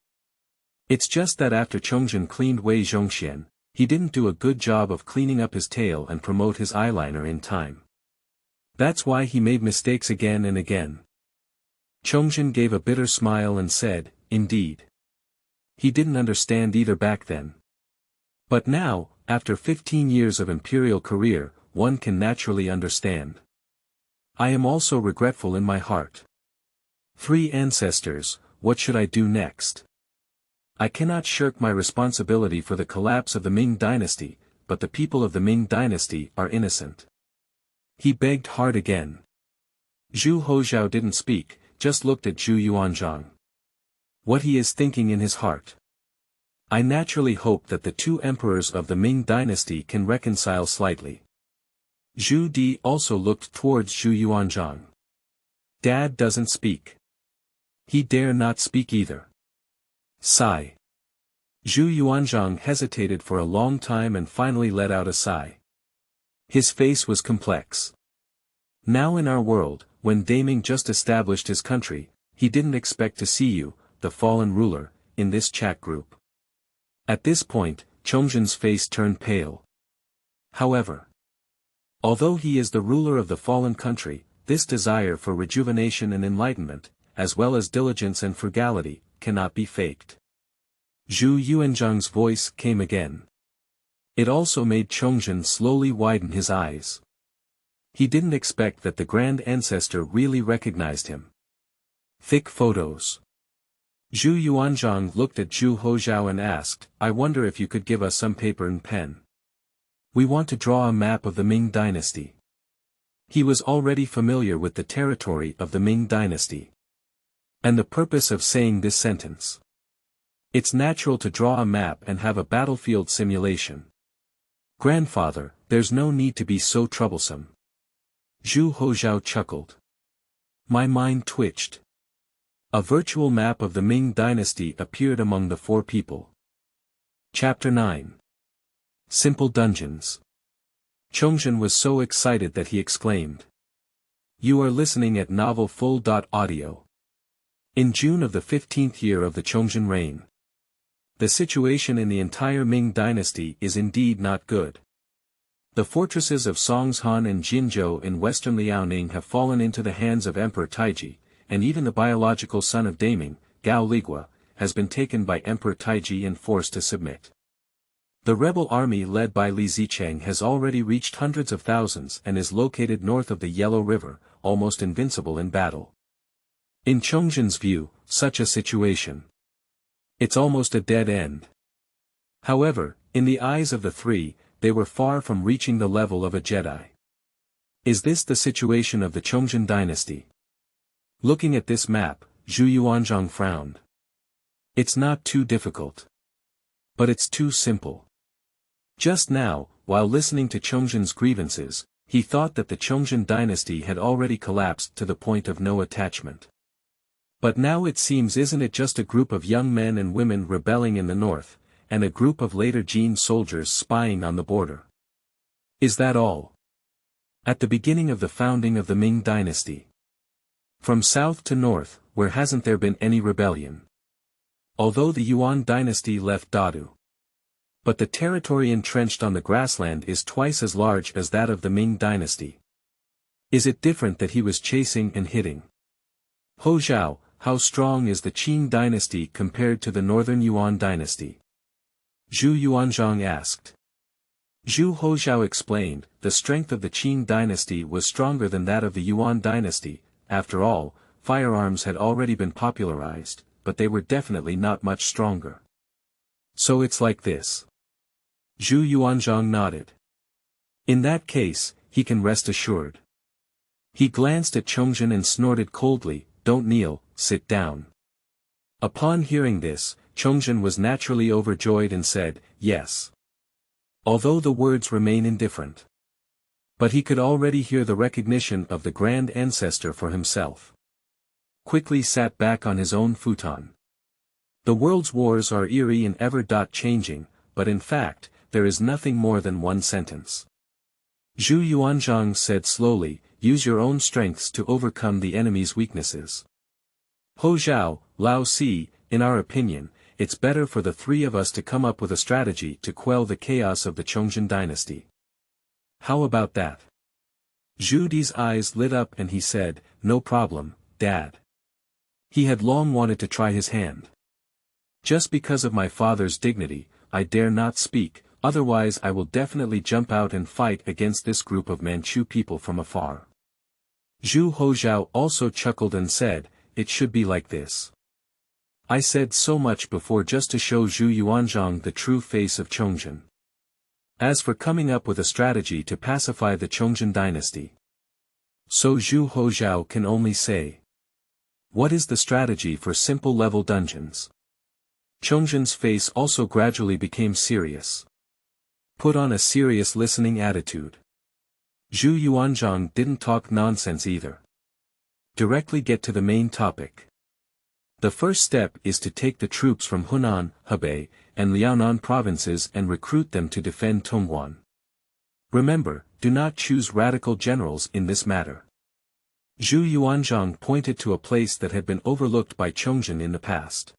It's just that after Chongzhen cleaned Wei Zhongxian, he didn't do a good job of cleaning up his tail and promote his eyeliner in time. That's why he made mistakes again and again." Chongzhen gave a bitter smile and said, "Indeed. He didn't understand either back then. But now, after 15 years of imperial career, one can naturally understand. I am also regretful in my heart. 3 ancestors, what should I do next? I cannot shirk my responsibility for the collapse of the Ming Dynasty, but the people of the Ming Dynasty are innocent." He begged hard again. Zhu Houzhao didn't speak, just looked at Zhu Yuanzhang. What he is thinking in his heart. I naturally hope that the 2 emperors of the Ming Dynasty can reconcile slightly. Zhu Di also looked towards Zhu Yuanzhang. Dad doesn't speak. He dare not speak either. Sigh. Zhu Yuanzhang hesitated for a long time and finally let out a sigh. His face was complex. Now in our world, when Daming just established his country, he didn't expect to see you, the fallen ruler, in this chat group. At this point, Chongzhen's face turned pale. However, although he is the ruler of the fallen country, this desire for rejuvenation and enlightenment, as well as diligence and frugality, cannot be faked. Zhu Yuanzhang's voice came again. It also made Chongzhen slowly widen his eyes. He didn't expect that the Grand Ancestor really recognized him. Thick photos. Zhu Yuanzhang looked at Zhu Houzhao and asked, "I wonder if you could give us some paper and pen. We want to draw a map of the Ming Dynasty." He was already familiar with the territory of the Ming Dynasty. And the purpose of saying this sentence. It's natural to draw a map and have a battlefield simulation. Grandfather, there's no need to be so troublesome. Zhu Houzhao chuckled. My mind twitched. A virtual map of the Ming Dynasty appeared among the four people. Chapter 9. Simple Dungeons. Chongzhen was so excited that he exclaimed. You are listening at Novel Full.Audio. In June of the 15th year of the Chongzhen reign. The situation in the entire Ming Dynasty is indeed not good. The fortresses of Songshan and Jinzhou in western Liaoning have fallen into the hands of Emperor Taiji, and even the biological son of Daming, Gao Ligua, has been taken by Emperor Taiji and forced to submit. The rebel army led by Li Zicheng has already reached hundreds of thousands and is located north of the Yellow River, almost invincible in battle. In Chongzhen's view, such a situation. It's almost a dead end. However, in the eyes of the three, they were far from reaching the level of a Jedi. Is this the situation of the Chongzhen dynasty? Looking at this map, Zhu Yuanzhang frowned. It's not too difficult. But it's too simple. Just now, while listening to Chongzhen's grievances, he thought that the Chongzhen dynasty had already collapsed to the point of no attachment. But now it seems isn't it just a group of young men and women rebelling in the north, and a group of later Jin soldiers spying on the border? Is that all? At the beginning of the founding of the Ming dynasty. From south to north, where hasn't there been any rebellion? Although the Yuan dynasty left Dadu. But the territory entrenched on the grassland is twice as large as that of the Ming dynasty. Is it different that he was chasing and hitting? Houzhao, how strong is the Qin dynasty compared to the northern Yuan dynasty? Zhu Yuanzhang asked. Zhu Houzhao explained, the strength of the Qin dynasty was stronger than that of the Yuan dynasty. After all, firearms had already been popularized, but they were definitely not much stronger. So it's like this. Zhu Yuanzhang nodded. In that case, he can rest assured. He glanced at Chongzhen and snorted coldly, don't kneel, sit down. Upon hearing this, Chongzhen was naturally overjoyed and said, yes. Although the words remain indifferent. But he could already hear the recognition of the Grand Ancestor for himself. Quickly sat back on his own futon. The world's wars are eerie and ever-changing, but in fact, there is nothing more than one sentence. Zhu Yuanzhang said slowly, use your own strengths to overcome the enemy's weaknesses. Houzhao, Lao Si, in our opinion, it's better for the three of us to come up with a strategy to quell the chaos of the Chongzhen dynasty. How about that? Zhu Di's eyes lit up and he said, no problem, Dad. He had long wanted to try his hand. Just because of my father's dignity, I dare not speak, otherwise I will definitely jump out and fight against this group of Manchu people from afar. Zhu Houzhao also chuckled and said, it should be like this. I said so much before just to show Zhu Yuanzhang the true face of Chongzhen. As for coming up with a strategy to pacify the Chongzhen dynasty. So Zhu Houzhao can only say. What is the strategy for simple level dungeons? Chongzhen's face also gradually became serious. Put on a serious listening attitude. Zhu Yuanzhang didn't talk nonsense either. Directly get to the main topic. The first step is to take the troops from Hunan, Hebei, and Liaonan provinces and recruit them to defend Tongguan. Remember, do not choose radical generals in this matter. Zhu Yuanzhang pointed to a place that had been overlooked by Chongzhen in the past.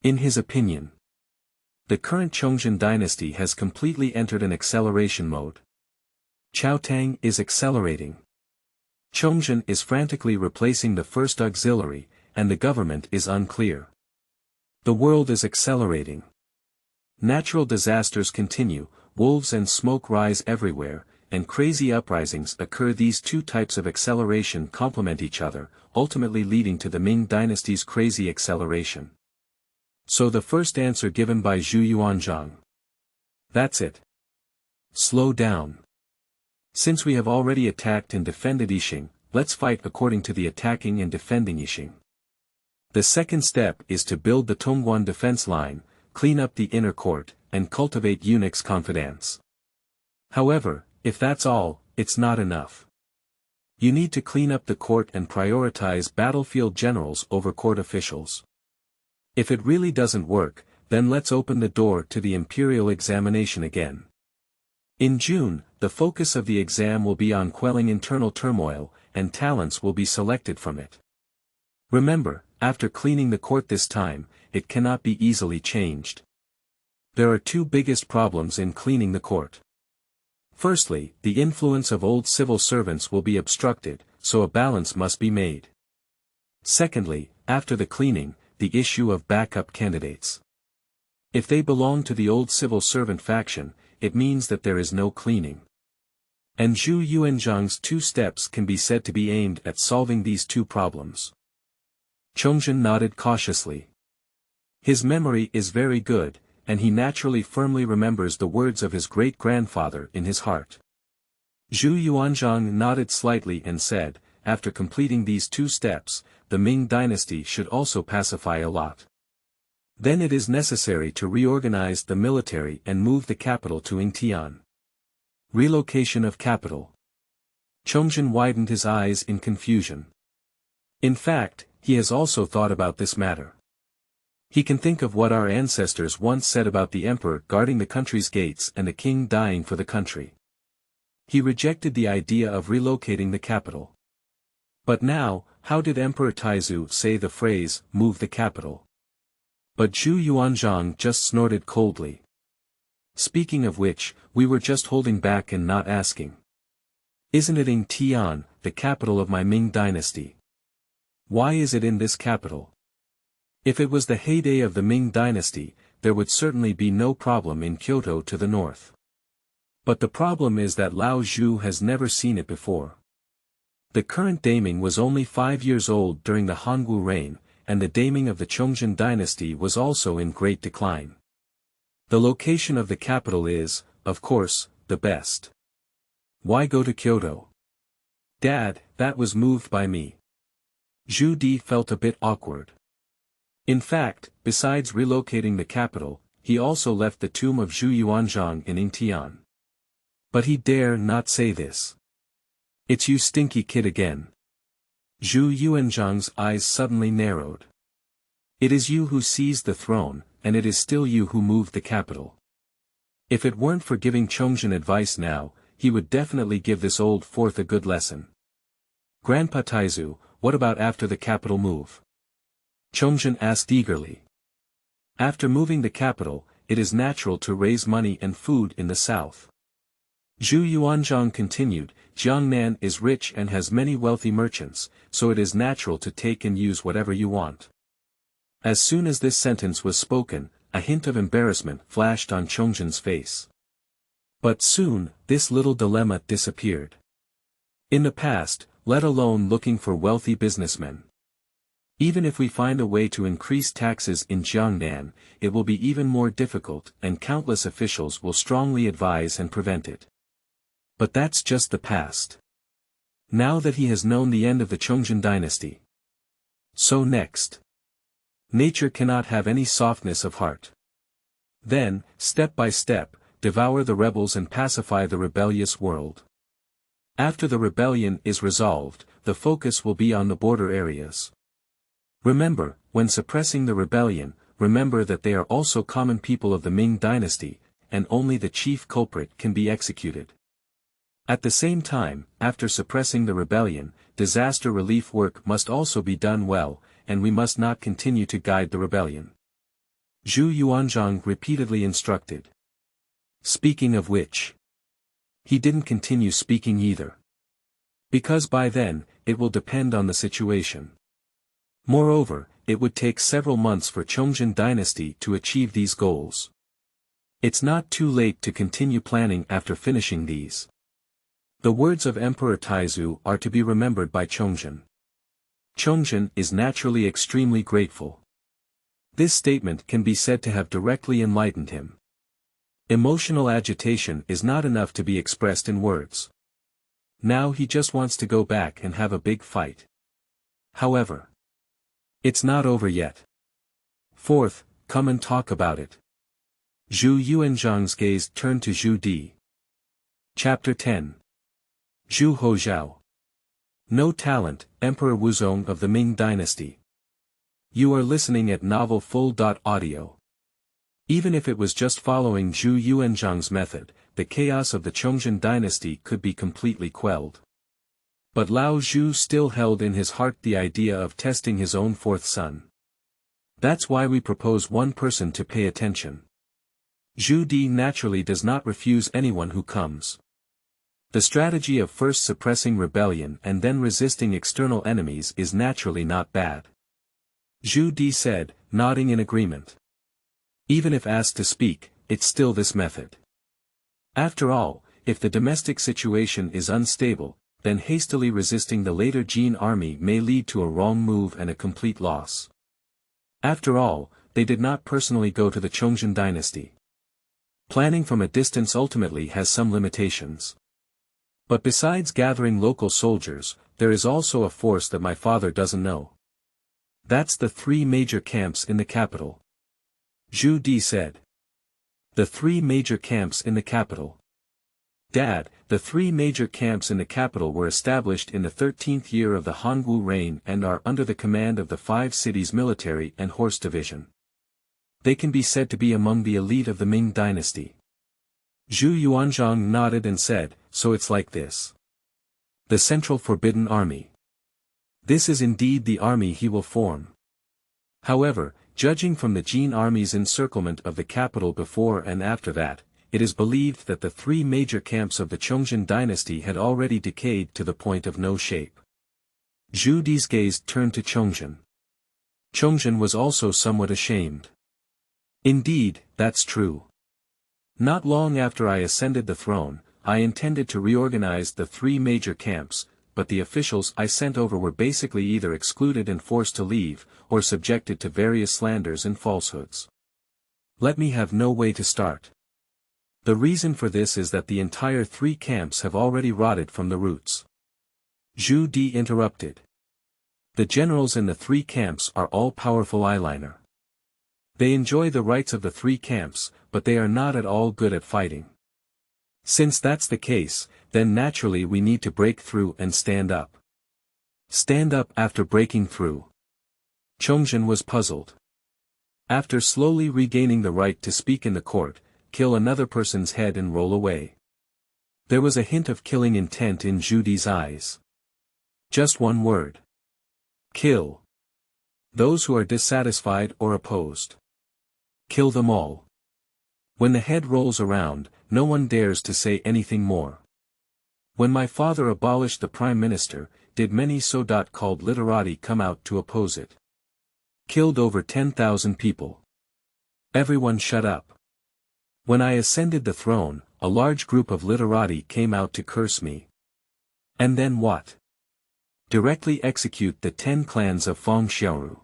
In his opinion, the current Chongzhen dynasty has completely entered an acceleration mode. Chaotang is accelerating. Chongzhen is frantically replacing the first auxiliary, and the government is unclear. The world is accelerating. Natural disasters continue, wolves and smoke rise everywhere, and crazy uprisings occur. These two types of acceleration complement each other, ultimately leading to the Ming Dynasty's crazy acceleration. So the first answer given by Zhu Yuanzhang. That's it. Slow down. Since we have already attacked and defended Yixing, let's fight according to the attacking and defending Yixing. The second step is to build the Tongguan defense line, clean up the inner court, and cultivate eunuchs' confidence. However, if that's all, it's not enough. You need to clean up the court and prioritize battlefield generals over court officials. If it really doesn't work, then let's open the door to the imperial examination again. In June, the focus of the exam will be on quelling internal turmoil, and talents will be selected from it. Remember, after cleaning the court this time, it cannot be easily changed. There are two biggest problems in cleaning the court. Firstly, the influence of old civil servants will be obstructed, so a balance must be made. Secondly, after the cleaning, the issue of backup candidates. If they belong to the old civil servant faction, it means that there is no cleaning. And Zhu Yuanzhang's two steps can be said to be aimed at solving these two problems. Chongzhen nodded cautiously. His memory is very good, and he naturally firmly remembers the words of his great-grandfather in his heart. Zhu Yuanzhang nodded slightly and said, after completing these two steps, the Ming Dynasty should also pacify a lot. Then it is necessary to reorganize the military and move the capital to Yingtian. Relocation of capital. Chongzhen widened his eyes in confusion. In fact, he has also thought about this matter. He can think of what our ancestors once said about the emperor guarding the country's gates and the king dying for the country. He rejected the idea of relocating the capital. But now, how did Emperor Taizu say the phrase, move the capital? But Zhu Yuanzhang just snorted coldly. Speaking of which, we were just holding back and not asking. Isn't it Yingtian, the capital of my Ming Dynasty? Why is it in this capital? If it was the heyday of the Ming Dynasty, there would certainly be no problem in Kyoto to the north. But the problem is that Lao Zhu has never seen it before. The current Daming was only 5 years old during the Hongwu reign, and the Daming of the Chongzhen dynasty was also in great decline. The location of the capital is, of course, the best. Why go to Kyoto? Dad, that was moved by me. Zhu Di felt a bit awkward. In fact, besides relocating the capital, he also left the tomb of Zhu Yuanzhang in Yingtian. But he dare not say this. It's you stinky kid again. Zhu Yuanzhang's eyes suddenly narrowed. It is you who seized the throne, and it is still you who moved the capital. If it weren't for giving Chongzhen advice now, he would definitely give this old fourth a good lesson. Grandpa Taizu, what about after the capital move? Chongzhen asked eagerly. After moving the capital, it is natural to raise money and food in the south. Zhu Yuanzhang continued, Jiangnan is rich and has many wealthy merchants, so it is natural to take and use whatever you want. As soon as this sentence was spoken, a hint of embarrassment flashed on Chongzhen's face. But soon, this little dilemma disappeared. In the past, let alone looking for wealthy businessmen. Even if we find a way to increase taxes in Jiangnan, it will be even more difficult and countless officials will strongly advise and prevent it. But that's just the past. Now that he has known the end of the Chongzhen dynasty. So next. Nature cannot have any softness of heart. Then, step by step, devour the rebels and pacify the rebellious world. After the rebellion is resolved, the focus will be on the border areas. Remember, when suppressing the rebellion, remember that they are also common people of the Ming dynasty, and only the chief culprit can be executed. At the same time, after suppressing the rebellion, disaster relief work must also be done well, and we must not continue to guide the rebellion. Zhu Yuanzhang repeatedly instructed. Speaking of which, he didn't continue speaking either. Because by then, it will depend on the situation. Moreover, it would take several months for Chongzhen dynasty to achieve these goals. It's not too late to continue planning after finishing these. The words of Emperor Taizu are to be remembered by Chongzhen. Chongzhen is naturally extremely grateful. This statement can be said to have directly enlightened him. Emotional agitation is not enough to be expressed in words. Now he just wants to go back and have a big fight. However, it's not over yet. Fourth, come and talk about it. Zhu Yuanzhang's gaze turned to Zhu Di. Chapter 10. Zhu Houzhao. No talent, Emperor Wuzong of the Ming Dynasty. You are listening at novel full.audio. Even if it was just following Zhu Yuanzhang's method, the chaos of the Chongzhen dynasty could be completely quelled. But Lao Zhu still held in his heart the idea of testing his own fourth son. That's why we propose one person to pay attention. Zhu Di naturally does not refuse anyone who comes. The strategy of first suppressing rebellion and then resisting external enemies is naturally not bad. Zhu Di said, nodding in agreement. Even if asked to speak, it's still this method. After all, if the domestic situation is unstable, then hastily resisting the later Jin army may lead to a wrong move and a complete loss. After all, they did not personally go to the Chongzhen dynasty. Planning from a distance ultimately has some limitations. But besides gathering local soldiers, there is also a force that my father doesn't know. That's the 3 major camps in the capital. Zhu Di said. The 3 major camps in the capital. Dad, the 3 major camps in the capital were established in the 13th year of the Hongwu reign and are under the command of the 5 cities military and horse division. They can be said to be among the elite of the Ming Dynasty. Zhu Yuanzhang nodded and said, so it's like this. The Central Forbidden Army. This is indeed the army he will form. However, judging from the Jin army's encirclement of the capital before and after that, it is believed that the 3 major camps of the Chongzhen dynasty had already decayed to the point of no shape. Zhu Di's gaze turned to Chongzhen. Chongzhen was also somewhat ashamed. Indeed, that's true. Not long after I ascended the throne, I intended to reorganize the 3 major camps, but the officials I sent over were basically either excluded and forced to leave, or subjected to various slanders and falsehoods. Let me have no way to start. The reason for this is that the entire 3 camps have already rotted from the roots. Zhu Di interrupted. The generals in the 3 camps are all powerful eyeliner. They enjoy the rights of the 3 camps, but they are not at all good at fighting. Since that's the case, then naturally we need to break through and stand up. Stand up after breaking through. Chongzhen was puzzled. After slowly regaining the right to speak in the court, kill another person's head and roll away. There was a hint of killing intent in Zhu Di's eyes. Just one word. Kill. Those who are dissatisfied or opposed. Kill them all. When the head rolls around, no one dares to say anything more. When my father abolished the prime minister, did many so-called literati come out to oppose it? Killed over 10,000 people. Everyone shut up. When I ascended the throne, a large group of literati came out to curse me. And then what? Directly execute the 10 clans of Feng Xiaoru.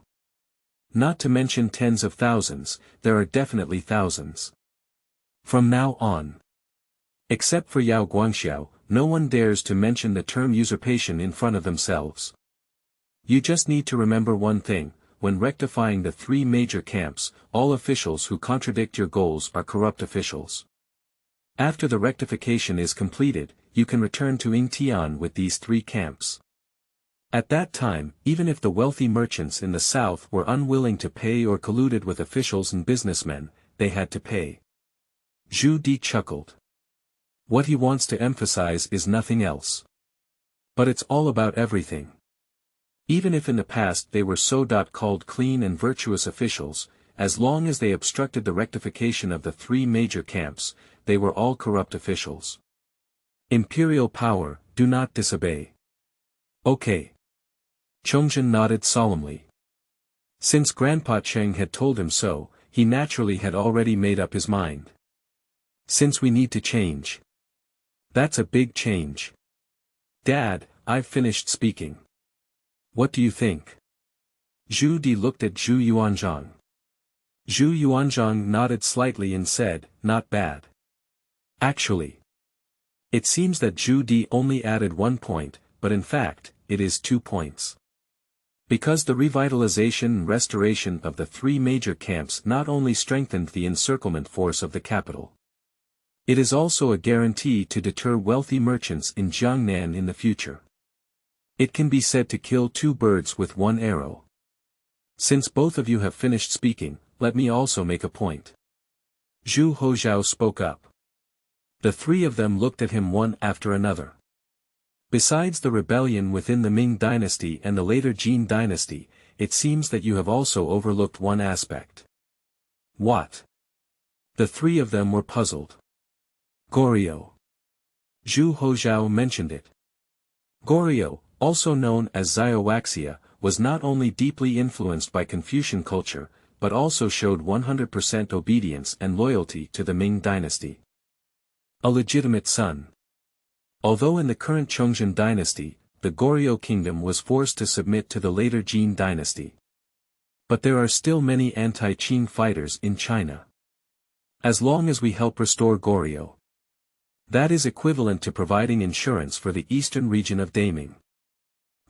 Not to mention tens of thousands, there are definitely thousands. From now on. Except for Yao Guangxiao, no one dares to mention the term usurpation in front of themselves. You just need to remember one thing, when rectifying the 3 major camps, all officials who contradict your goals are corrupt officials. After the rectification is completed, you can return to Yingtian with these 3 camps. At that time, even if the wealthy merchants in the south were unwilling to pay or colluded with officials and businessmen, they had to pay. Zhu Di chuckled. What he wants to emphasize is nothing else. But it's all about everything. Even if in the past they were so-called clean and virtuous officials, as long as they obstructed the rectification of the 3 major camps, they were all corrupt officials. Imperial power, do not disobey. Okay. Chongzhen nodded solemnly. Since Grandpa Cheng had told him so, he naturally had already made up his mind. Since we need to change. That's a big change. Dad, I've finished speaking. What do you think? Zhu Di looked at Zhu Yuanzhang. Zhu Yuanzhang nodded slightly and said, not bad. Actually. It seems that Zhu Di only added 1 point, but in fact, it is 2 points. Because the revitalization and restoration of the 3 major camps not only strengthened the encirclement force of the capital. It is also a guarantee to deter wealthy merchants in Jiangnan in the future. It can be said to kill 2 birds with 1 arrow. Since both of you have finished speaking, let me also make a point. Zhu Houzhao spoke up. The 3 of them looked at him one after another. Besides the rebellion within the Ming Dynasty and the later Jin Dynasty, it seems that you have also overlooked one aspect. What? The 3 of them were puzzled. Goryeo. Zhu Houzhao mentioned it. Goryeo, also known as Ziowaxia, was not only deeply influenced by Confucian culture, but also showed 100% obedience and loyalty to the Ming Dynasty. A legitimate son. Although in the current Chongzhen Dynasty, the Goryeo kingdom was forced to submit to the later Jin Dynasty. But there are still many anti-Qing fighters in China. As long as we help restore Goryeo, that is equivalent to providing insurance for the eastern region of Daming.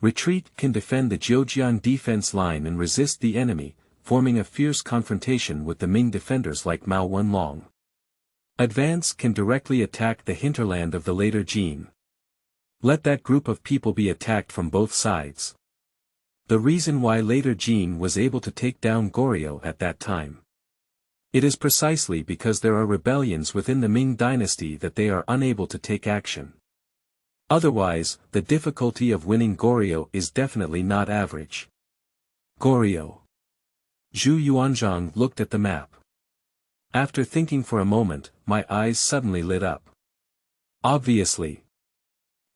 Retreat can defend the Jiajing defense line and resist the enemy, forming a fierce confrontation with the Ming defenders like Mao Wenlong. Advance can directly attack the hinterland of the later Jin. Let that group of people be attacked from both sides. The reason why later Jin was able to take down Goryeo at that time. It is precisely because there are rebellions within the Ming Dynasty that they are unable to take action. Otherwise, the difficulty of winning Goryeo is definitely not average. Goryeo. Zhu Yuanzhang looked at the map. After thinking for a moment, my eyes suddenly lit up. Obviously.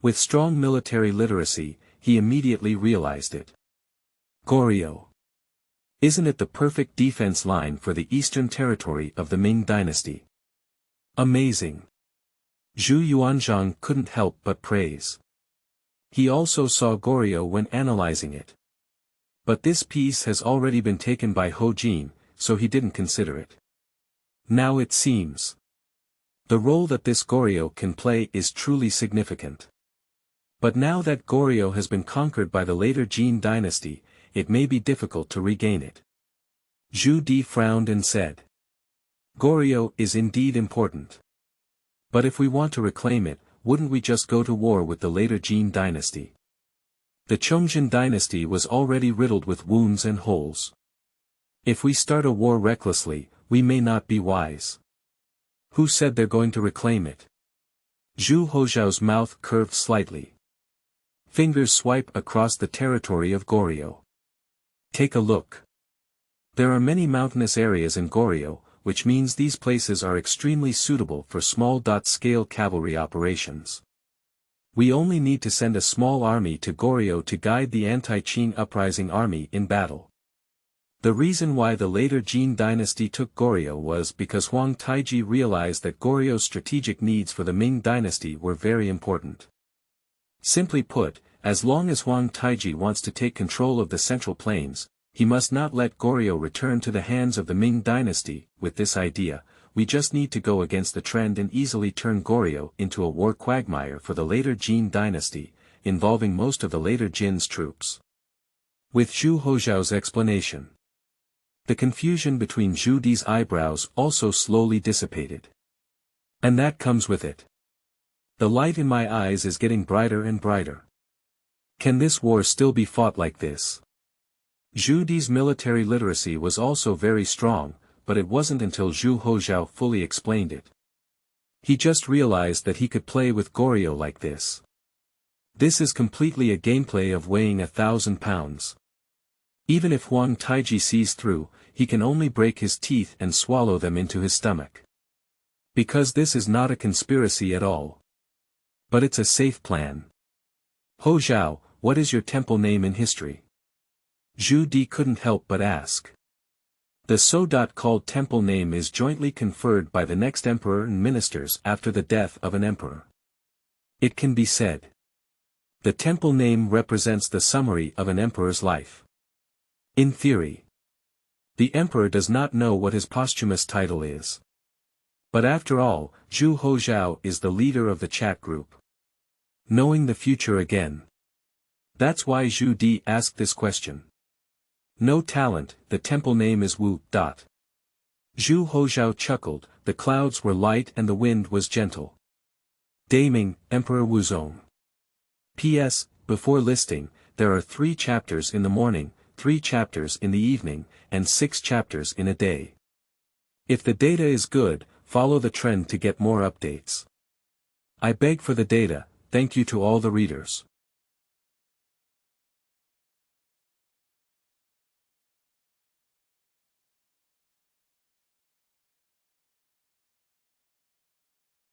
With strong military literacy, he immediately realized it. Goryeo. Isn't it the perfect defense line for the eastern territory of the Ming Dynasty? Amazing. Zhu Yuanzhang couldn't help but praise. He also saw Goryeo when analyzing it. But this piece has already been taken by Ho Jin, so he didn't consider it. Now it seems. The role that this Goryeo can play is truly significant. But now that Goryeo has been conquered by the later Jin Dynasty, it may be difficult to regain it. Zhu Di frowned and said. Goryeo is indeed important. But if we want to reclaim it, wouldn't we just go to war with the later Jin Dynasty? The Chongzhen Dynasty was already riddled with wounds and holes. If we start a war recklessly, we may not be wise. Who said they're going to reclaim it? Zhu Houzhao's mouth curved slightly. Fingers swipe across the territory of Goryeo. Take a look. There are many mountainous areas in Goryeo, which means these places are extremely suitable for small-scale cavalry operations. We only need to send a small army to Goryeo to guide the anti-Qing uprising army in battle. The reason why the later Jin Dynasty took Goryeo was because Huang Taiji realized that Goryeo's strategic needs for the Ming Dynasty were very important. Simply put, as long as Huang Taiji wants to take control of the Central Plains, he must not let Goryeo return to the hands of the Ming Dynasty. With this idea, we just need to go against the trend and easily turn Goryeo into a war quagmire for the later Jin Dynasty, involving most of the later Jin's troops. With Zhu Houzhao's explanation, the confusion between Zhu Di's eyebrows also slowly dissipated. And that comes with it. The light in my eyes is getting brighter and brighter. Can this war still be fought like this? Zhu Di's military literacy was also very strong, but it wasn't until Zhu Houzhao fully explained it. He just realized that he could play with Goryeo like this. This is completely a gameplay of weighing 1,000 pounds. Even if Huang Taiji sees through, he can only break his teeth and swallow them into his stomach. Because this is not a conspiracy at all. But it's a safe plan. Houzhao, what is your temple name in history? Zhu Di couldn't help but ask. The so-called temple name is jointly conferred by the next emperor and ministers after the death of an emperor. It can be said. The temple name represents the summary of an emperor's life. In theory, the emperor does not know what his posthumous title is. But after all, Zhu Houzhao is the leader of the chat group. Knowing the future again. That's why Zhu Di asked this question. No talent, the temple name is Wu. Zhu Houzhao chuckled, the clouds were light and the wind was gentle. Daming, Emperor Wuzong. P.S. Before listing, there are 3 chapters in the morning, 3 chapters in the evening, and 6 chapters in a day. If the data is good, follow the trend to get more updates. I beg for the data, thank you to all the readers.